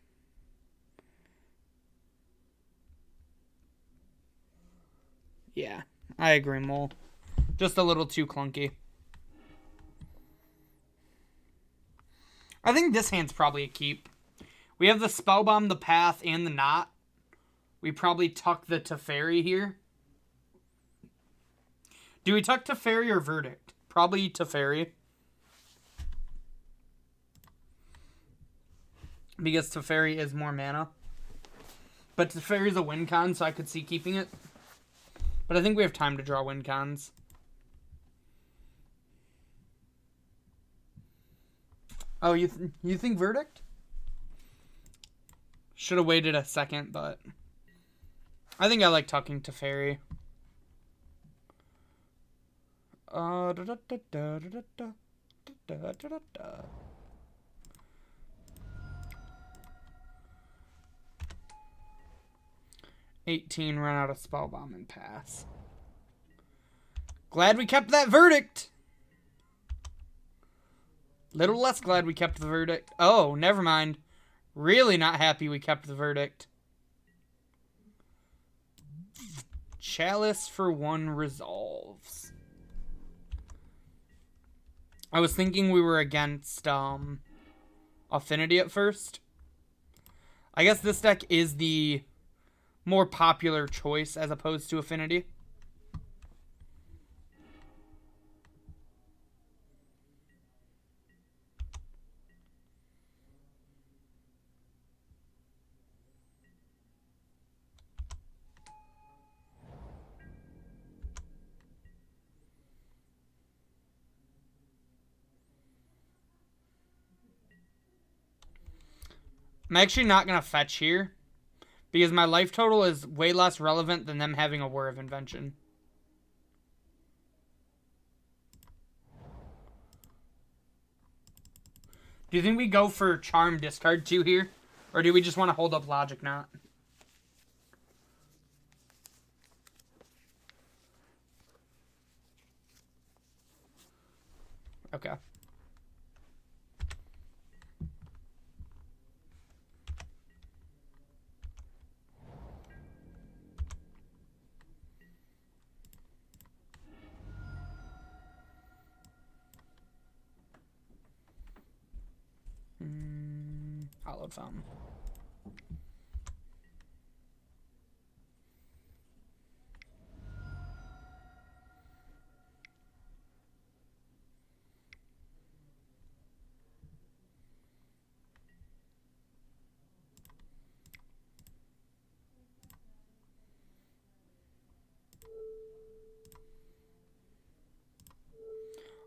Yeah, I agree, Mole. Just a little too clunky. I think this hand's probably a keep. We have the Spellbomb, the Path, and the Knot. We probably tuck the Teferi here. Do we tuck Teferi or Verdict? Probably Teferi. Because Teferi is more mana. But Teferi's a win con, so I could see keeping it. But I think we have time to draw win cons. Oh, you think Verdict? Should have waited a second, but I think I like tucking Teferi. 18, run out of Spellbomb and pass. Glad we kept that Verdict. Little less glad we kept the Verdict. Oh, never mind. Really not happy we kept the Verdict. Chalice for 1 resolves. I was thinking we were against Affinity at first. I guess this deck is the more popular choice as opposed to Affinity. I'm actually not going to fetch here, because my life total is way less relevant than them having a War of Invention. Do you think we go for Charm discard 2 here? Or do we just want to hold up Logic Knot? Okay. Hallowed Fountain.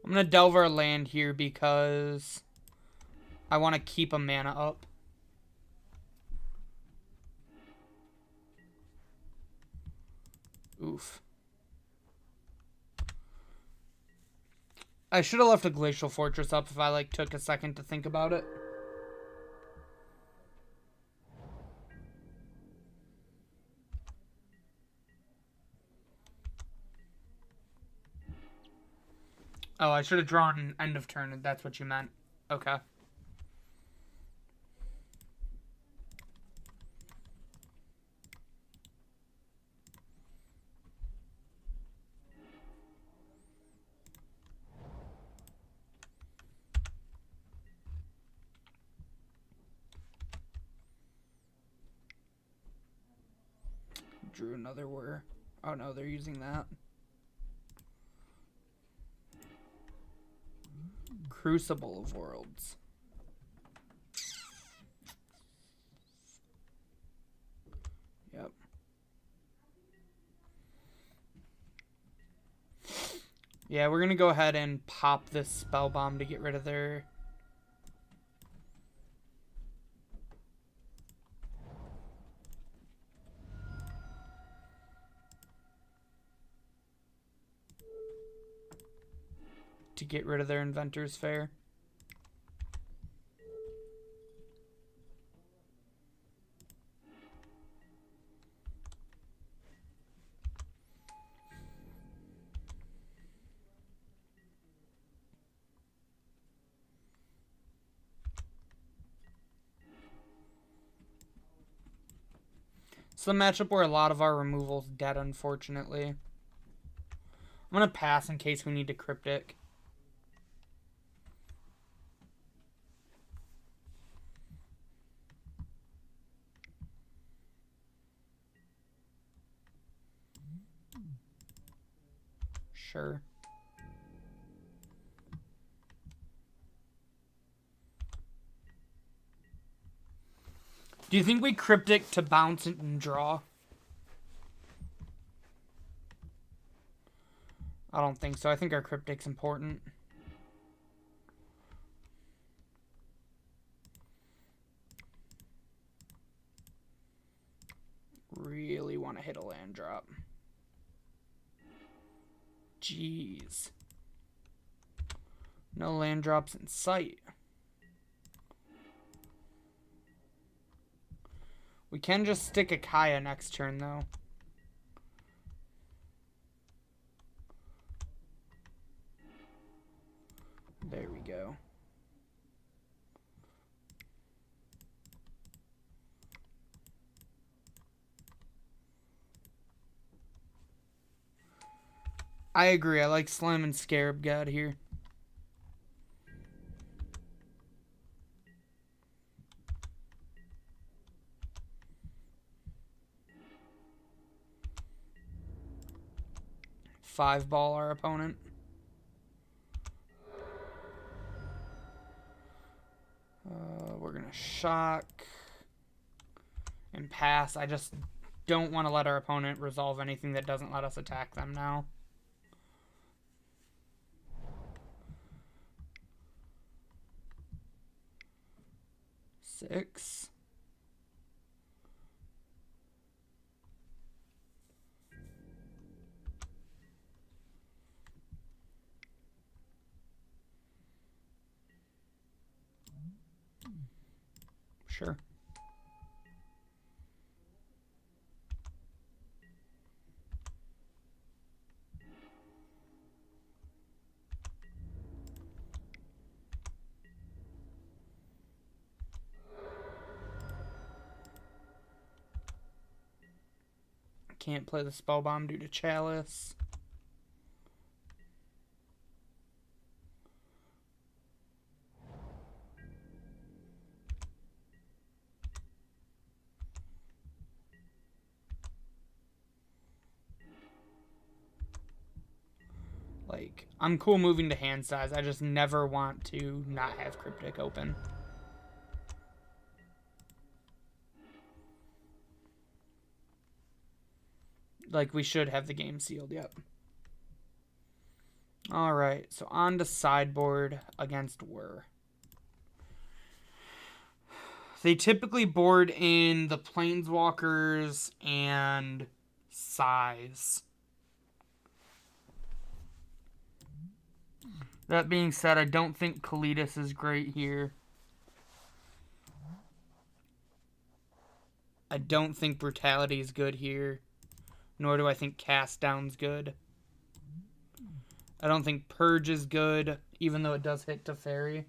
I'm going to Delver a land here because I want to keep a mana up. Oof. I should have left a Glacial Fortress up if I took a second to think about it. Oh, I should have drawn end of turn, if that's what you meant. Okay. Drew another word. Oh no, they're using that. Crucible of Worlds. Yep. Yeah, we're gonna go ahead and pop this Spellbomb to get rid of their... Inventor's Fair. It's the matchup where a lot of our removal's dead, unfortunately. I'm gonna pass in case we need to Cryptic. Sure. Do you think we Cryptic to bounce it and draw? I don't think so. I think our Cryptic's important. Really want to hit a land drop. Jeez. No land drops in sight. We can just stick a Kaya next turn, though. There we go. I agree. I like slamming Scarab God here. Five ball our opponent. We're going to shock and pass. I just don't want to let our opponent resolve anything that doesn't let us attack them now. Six. Sure. Can't play the spell bomb due to Chalice. Like, I'm cool moving to hand size. I just never want to not have Cryptic open. Like, we should have the game sealed, yep. Alright, so on to Sideboard against Whir. They typically board in the Planeswalkers and Size. That being said, I don't think Kalidas is great here. I don't think Brutality is good here. Nor do I think Cast Down's good. I don't think Purge is good, even though it does hit to Fairy.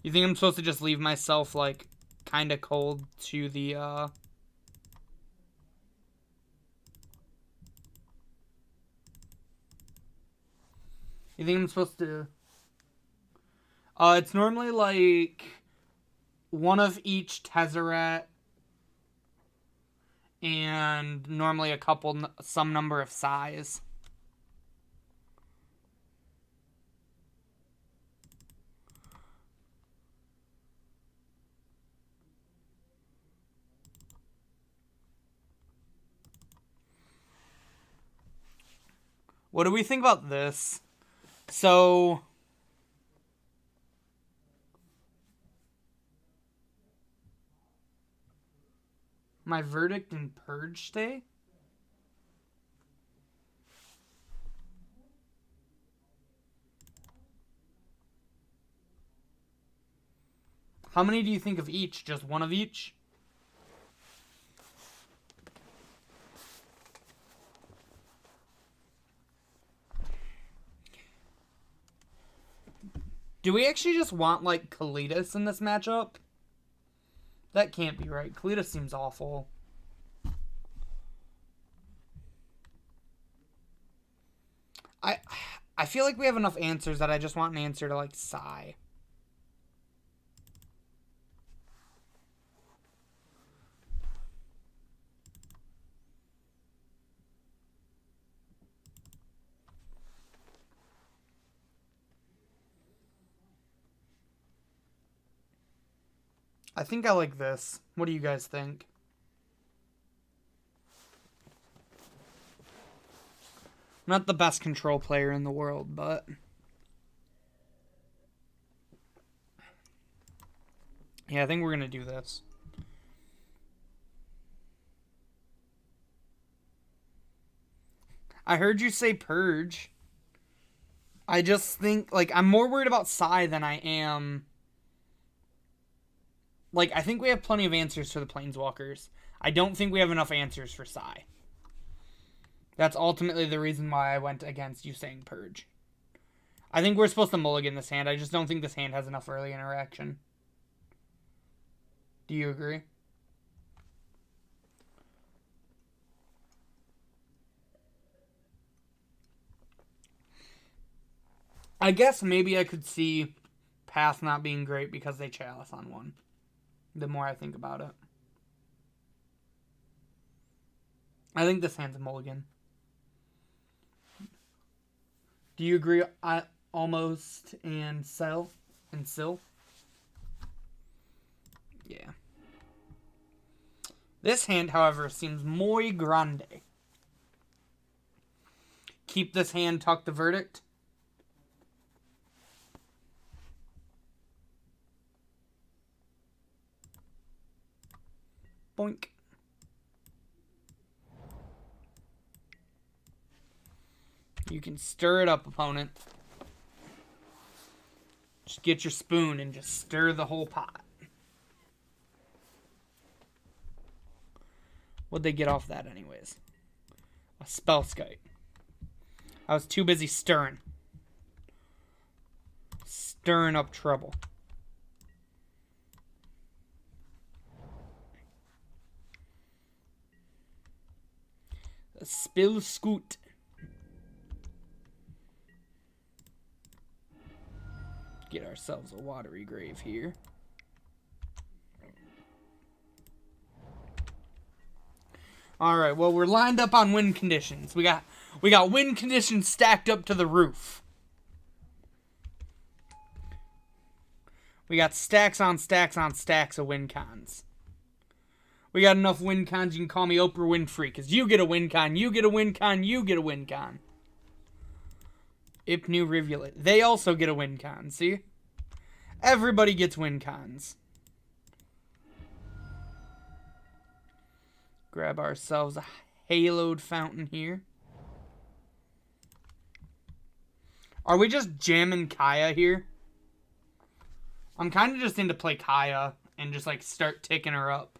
You think I'm supposed to just leave myself, like, kind of cold to the, You think I'm supposed to... it's normally, like, one of each Tezzeret and normally some number of Size. What do we think about this? So, my verdict in Purge stay? How many do you think of each? Just one of each? Do we actually just want, like, Kalidas in this matchup? That can't be right. Kalidas seems awful. I feel like we have enough answers that I just want an answer to, like, Sigh. I think I like this. What do you guys think? I'm not the best control player in the world, but... yeah, I think we're going to do this. I heard you say Purge. I just think, like, I'm more worried about Psy than I am... like, I think we have plenty of answers for the Planeswalkers. I don't think we have enough answers for Psy. That's ultimately the reason why I went against you saying Purge. I think we're supposed to mulligan this hand. I just don't think this hand has enough early interaction. Do you agree? I guess maybe I could see Path not being great because they chalice on one. The more I think about it. I think this hand's a mulligan. Do you agree? Almost and Sill? Yeah. This hand, however, seems muy grande. Keep this hand, tuck the verdict. Boink. You can stir it up, opponent. Just get your spoon and just stir the whole pot. What'd they get off that anyways? A Spellskite. I was too busy stirring. Stirring up trouble. A Spill Scoot. Get ourselves a watery grave here. Alright, well, we're lined up on win conditions. We got win conditions stacked up to the roof. We got stacks on stacks on stacks of win cons. We got enough win cons, you can call me Oprah Winfrey, because you get a win con, you get a win con, you get a win con. Ipnu Rivulet. They also get a win con, see? Everybody gets win cons. Grab ourselves a haloed fountain here. Are we just jamming Kaya here? I'm kind of just into play Kaya and just like start ticking her up.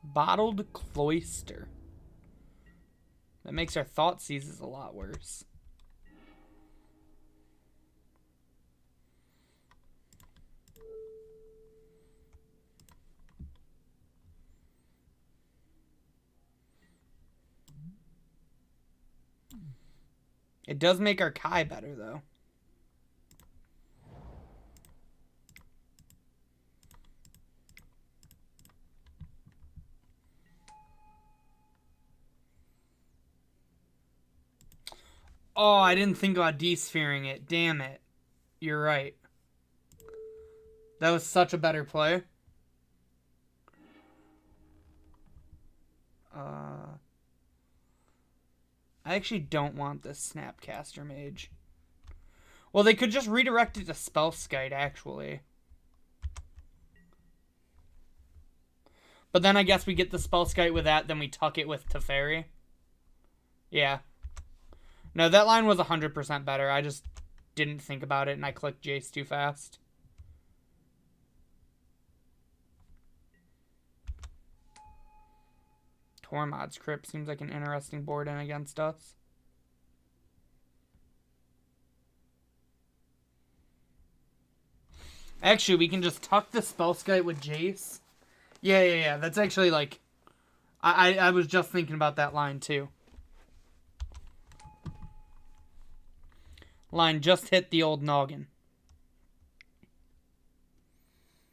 Bottled Cloister. That makes our Thought Seizes a lot worse. It does make our Kai better, though. Oh, I didn't think about de-sphering it. Damn it. You're right. That was such a better play. I actually don't want this Snapcaster Mage. Well, they could just redirect it to Spellskite, actually. But then I guess we get the Spellskite with that, then we tuck it with Teferi. Yeah. No, that line was 100% better. I just didn't think about it, and I clicked Jace too fast. Tormod's Crypt seems like an interesting board in against us. Actually, we can just tuck the Spellskite with Jace. Yeah. That's actually, like... I was just thinking about that line, too. Line just hit the old noggin.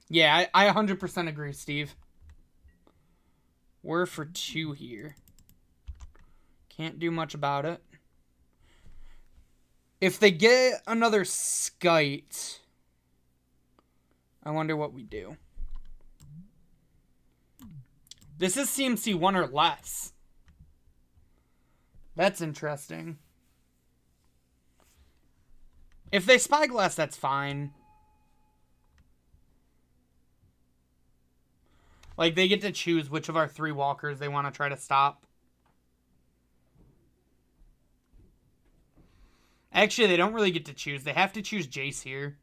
Yeah, I 100% agree, Steve. We're for 2 here. Can't do much about it. If they get another Skite, I wonder what we do. This is CMC 1 or less. That's interesting. If they Spyglass, that's fine. Like, they get to choose which of our 3 walkers they want to try to stop. Actually, they don't really get to choose. They have to choose Jace here.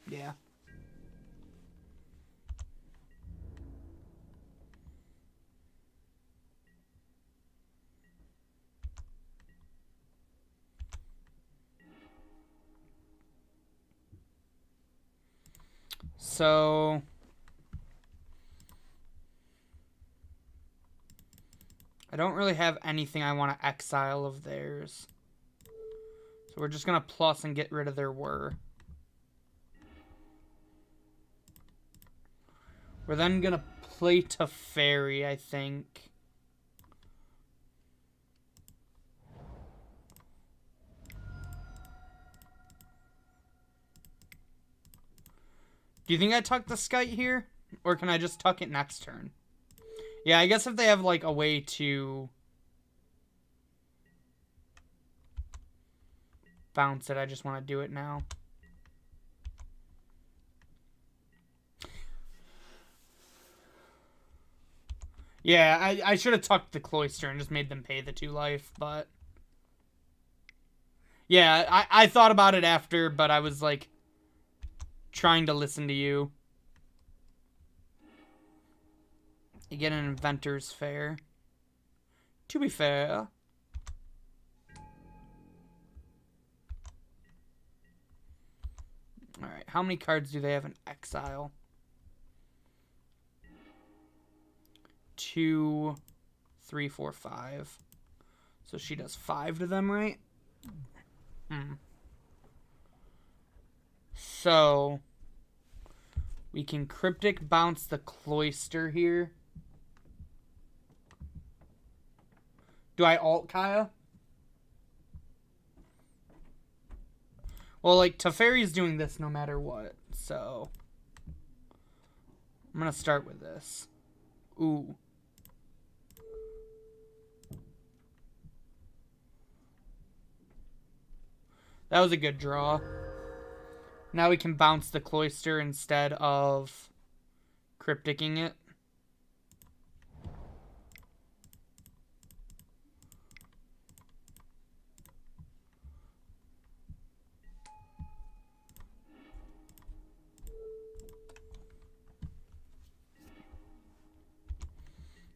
Yeah. So... I don't really have anything I want to exile of theirs. So we're just going to plus and get rid of their whir. We're then going to play Teferi, I think. Do you think I tuck the Skite here? Or can I just tuck it next turn? Yeah, I guess if they have, like, a way to bounce it, I just want to do it now. Yeah, I should have tucked the Cloister and just made them pay the 2 life, but... Yeah, I thought about it after, but I was, like, trying to listen to you. You get an Inventor's Fair. To be fair. Alright, how many cards do they have in exile? 2, 3, 4, 5. So she does 5 to them, right? So we can Cryptic bounce the Cloister here. Do I alt Kaya? Well, like, Teferi's doing this no matter what, so... I'm gonna start with this. Ooh. That was a good draw. Now we can bounce the Cloister instead of Crypticing it.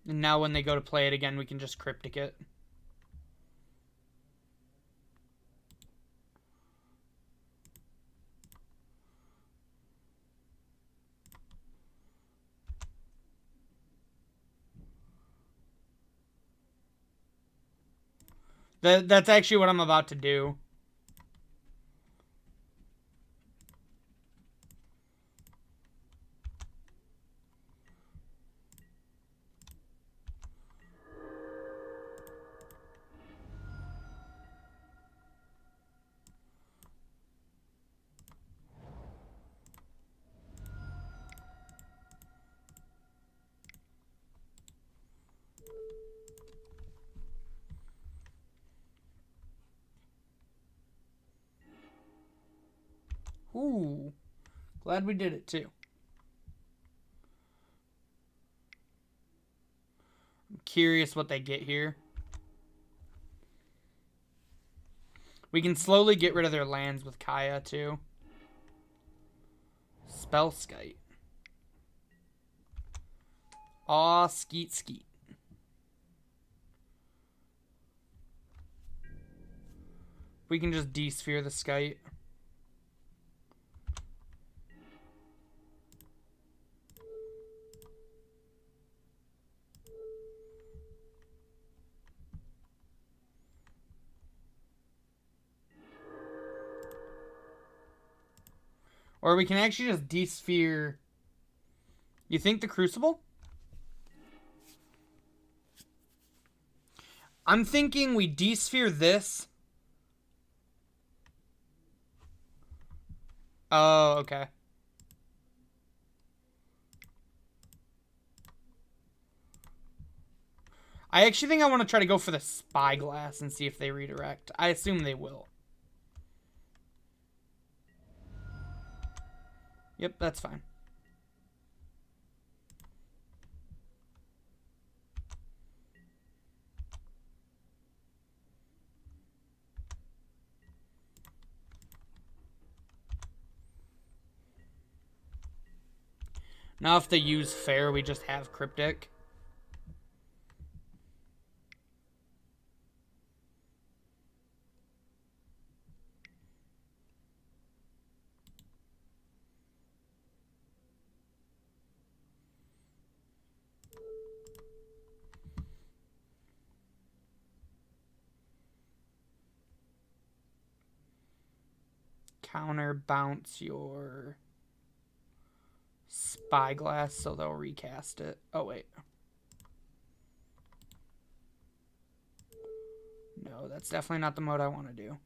And now when they go to play it again, we can just Cryptic it. That's actually what I'm about to do. Ooh. Glad we did it, too. I'm curious what they get here. We can slowly get rid of their lands with Kaya, too. Spellskite. Aw, skeet skeet. We can just de-sphere the Skite. Or we can actually just de-sphere... You think the Crucible? I'm thinking we de-sphere this. Oh, okay. I actually think I want to try to go for the Spyglass and see if they redirect. I assume they will. Yep, that's fine. Now if they use Fair, we just have Cryptic. Counterbounce your Spyglass, so they'll recast it. Oh, wait. No, that's definitely not the mode I want to do.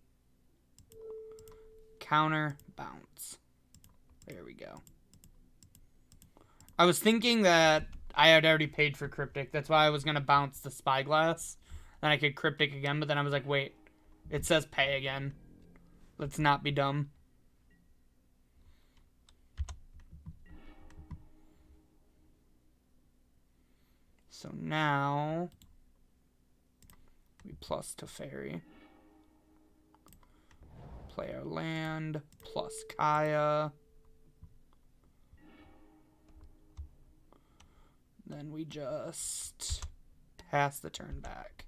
Counterbounce. There we go. I was thinking that I had already paid for Cryptic. That's why I was going to bounce the Spyglass. Then I could Cryptic again, but then I was like, wait. It says pay again. Let's not be dumb. So now we plus Teferi. Play our land, plus Kaya. Then we just pass the turn back.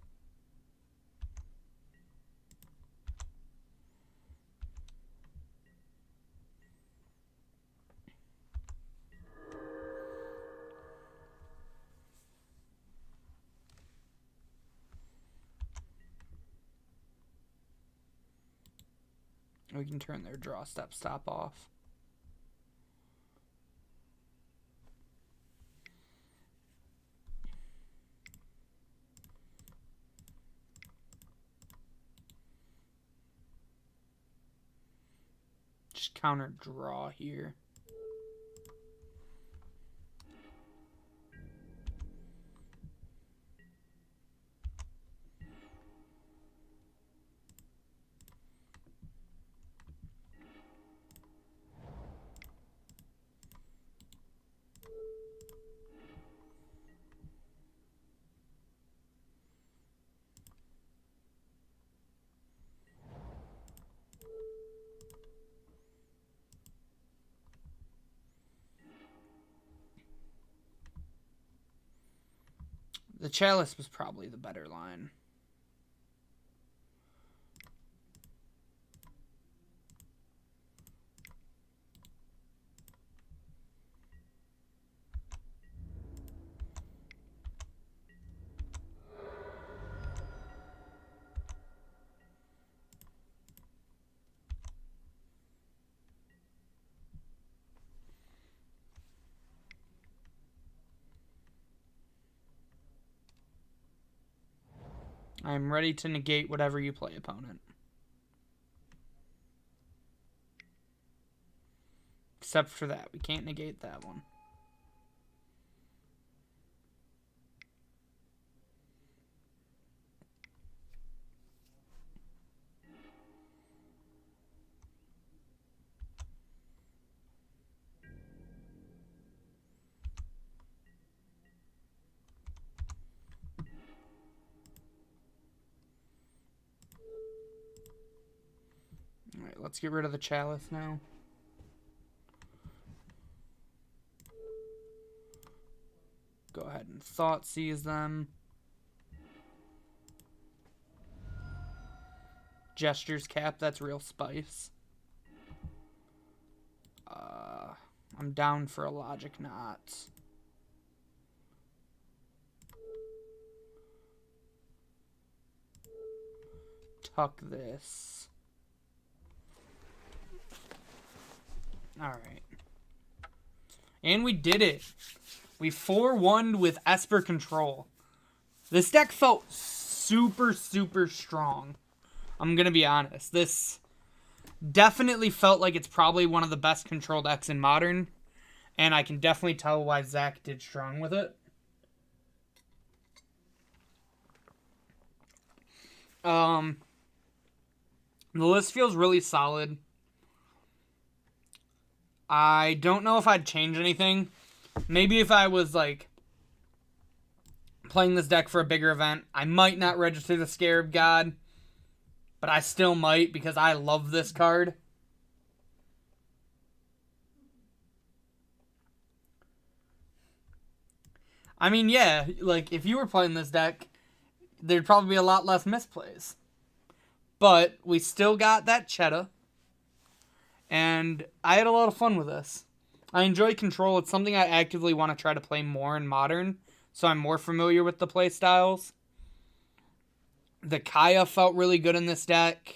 We can turn their draw step stop off. Just counter draw here. The Chalice was probably the better line. I'm ready to negate whatever you play, opponent. Except for that. We can't negate that one. Alright, let's get rid of the Chalice now. Go ahead and Thoughtseize them. Gestures cap. That's real spice. I'm down for a Logic Knot. Tuck this. Alright. And we did it. We 4-1'd with Esper control. This deck felt super, super strong. I'm going to be honest. This definitely felt like it's probably one of the best control decks in Modern. And I can definitely tell why Zach did strong with it. The list feels really solid. I don't know if I'd change anything. Maybe if I was, like, playing this deck for a bigger event, I might not register the Scarab God. But I still might because I love this card. I mean, yeah, like, if you were playing this deck, there'd probably be a lot less misplays. But we still got that Cheetah. And I had a lot of fun with this. I enjoy control. It's something I actively want to try to play more in Modern, so I'm more familiar with the play styles. The Kaya felt really good in this deck.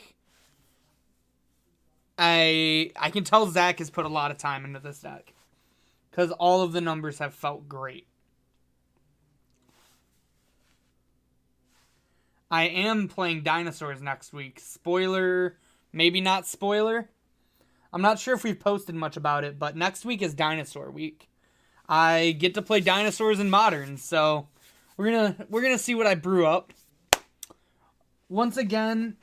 I can tell Zach has put a lot of time into this deck, because all of the numbers have felt great. I am playing Dinosaurs next week. Spoiler, maybe not spoiler. I'm not sure if we've posted much about it, but next week is Dinosaur Week. I get to play Dinosaurs in Modern, so we're gonna see what I brew up. Once again,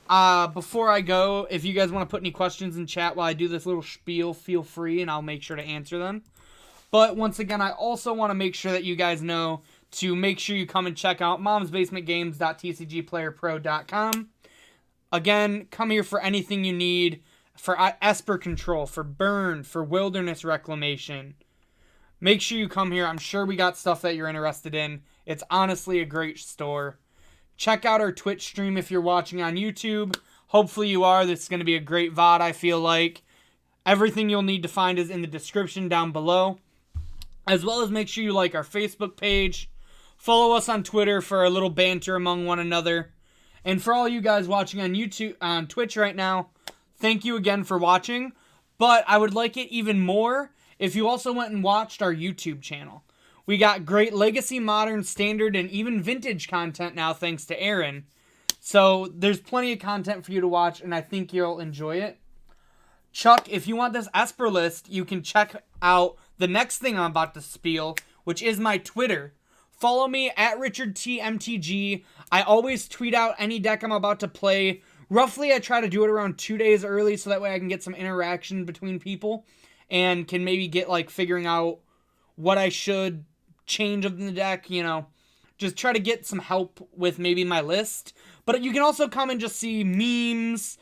before I go, if you guys want to put any questions in chat while I do this little spiel, feel free, and I'll make sure to answer them. But once again, I also want to make sure that you guys know to make sure you come and check out momsbasementgames.tcgplayerpro.com. Again, come here for anything you need. For Esper control, for burn, for wilderness reclamation. Make sure you come here. I'm sure we got stuff that you're interested in. It's honestly a great store. Check out our Twitch stream if you're watching on YouTube. Hopefully you are. This is going to be a great VOD, I feel like. Everything you'll need to find is in the description down below. As well as make sure you like our Facebook page. Follow us on Twitter for a little banter among one another. And for all you guys watching on YouTube, on Twitch right now, thank you again for watching, but I would like it even more if you also went and watched our YouTube channel. We got great Legacy, Modern, Standard, and even Vintage content now thanks to Aaron. So there's plenty of content for you to watch, and I think you'll enjoy it. Chuck, if you want this Esper list, you can check out the next thing I'm about to spiel, which is my Twitter. Follow me at RichardTMTG. I always tweet out any deck I'm about to play. Roughly, I try to do it around 2 days early so that way I can get some interaction between people and can maybe get, like, figuring out what I should change in the deck, you know. Just try to get some help with maybe my list. But you can also come and just see memes,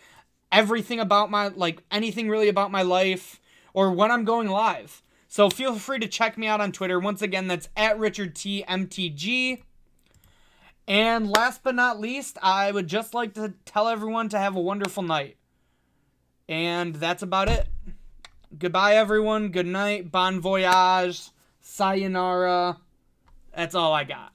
everything about my, like, anything really about my life, or when I'm going live. So feel free to check me out on Twitter. Once again, that's at RichardTMTG. And last but not least, I would just like to tell everyone to have a wonderful night. And that's about it. Goodbye, everyone. Good night. Bon voyage. Sayonara. That's all I got.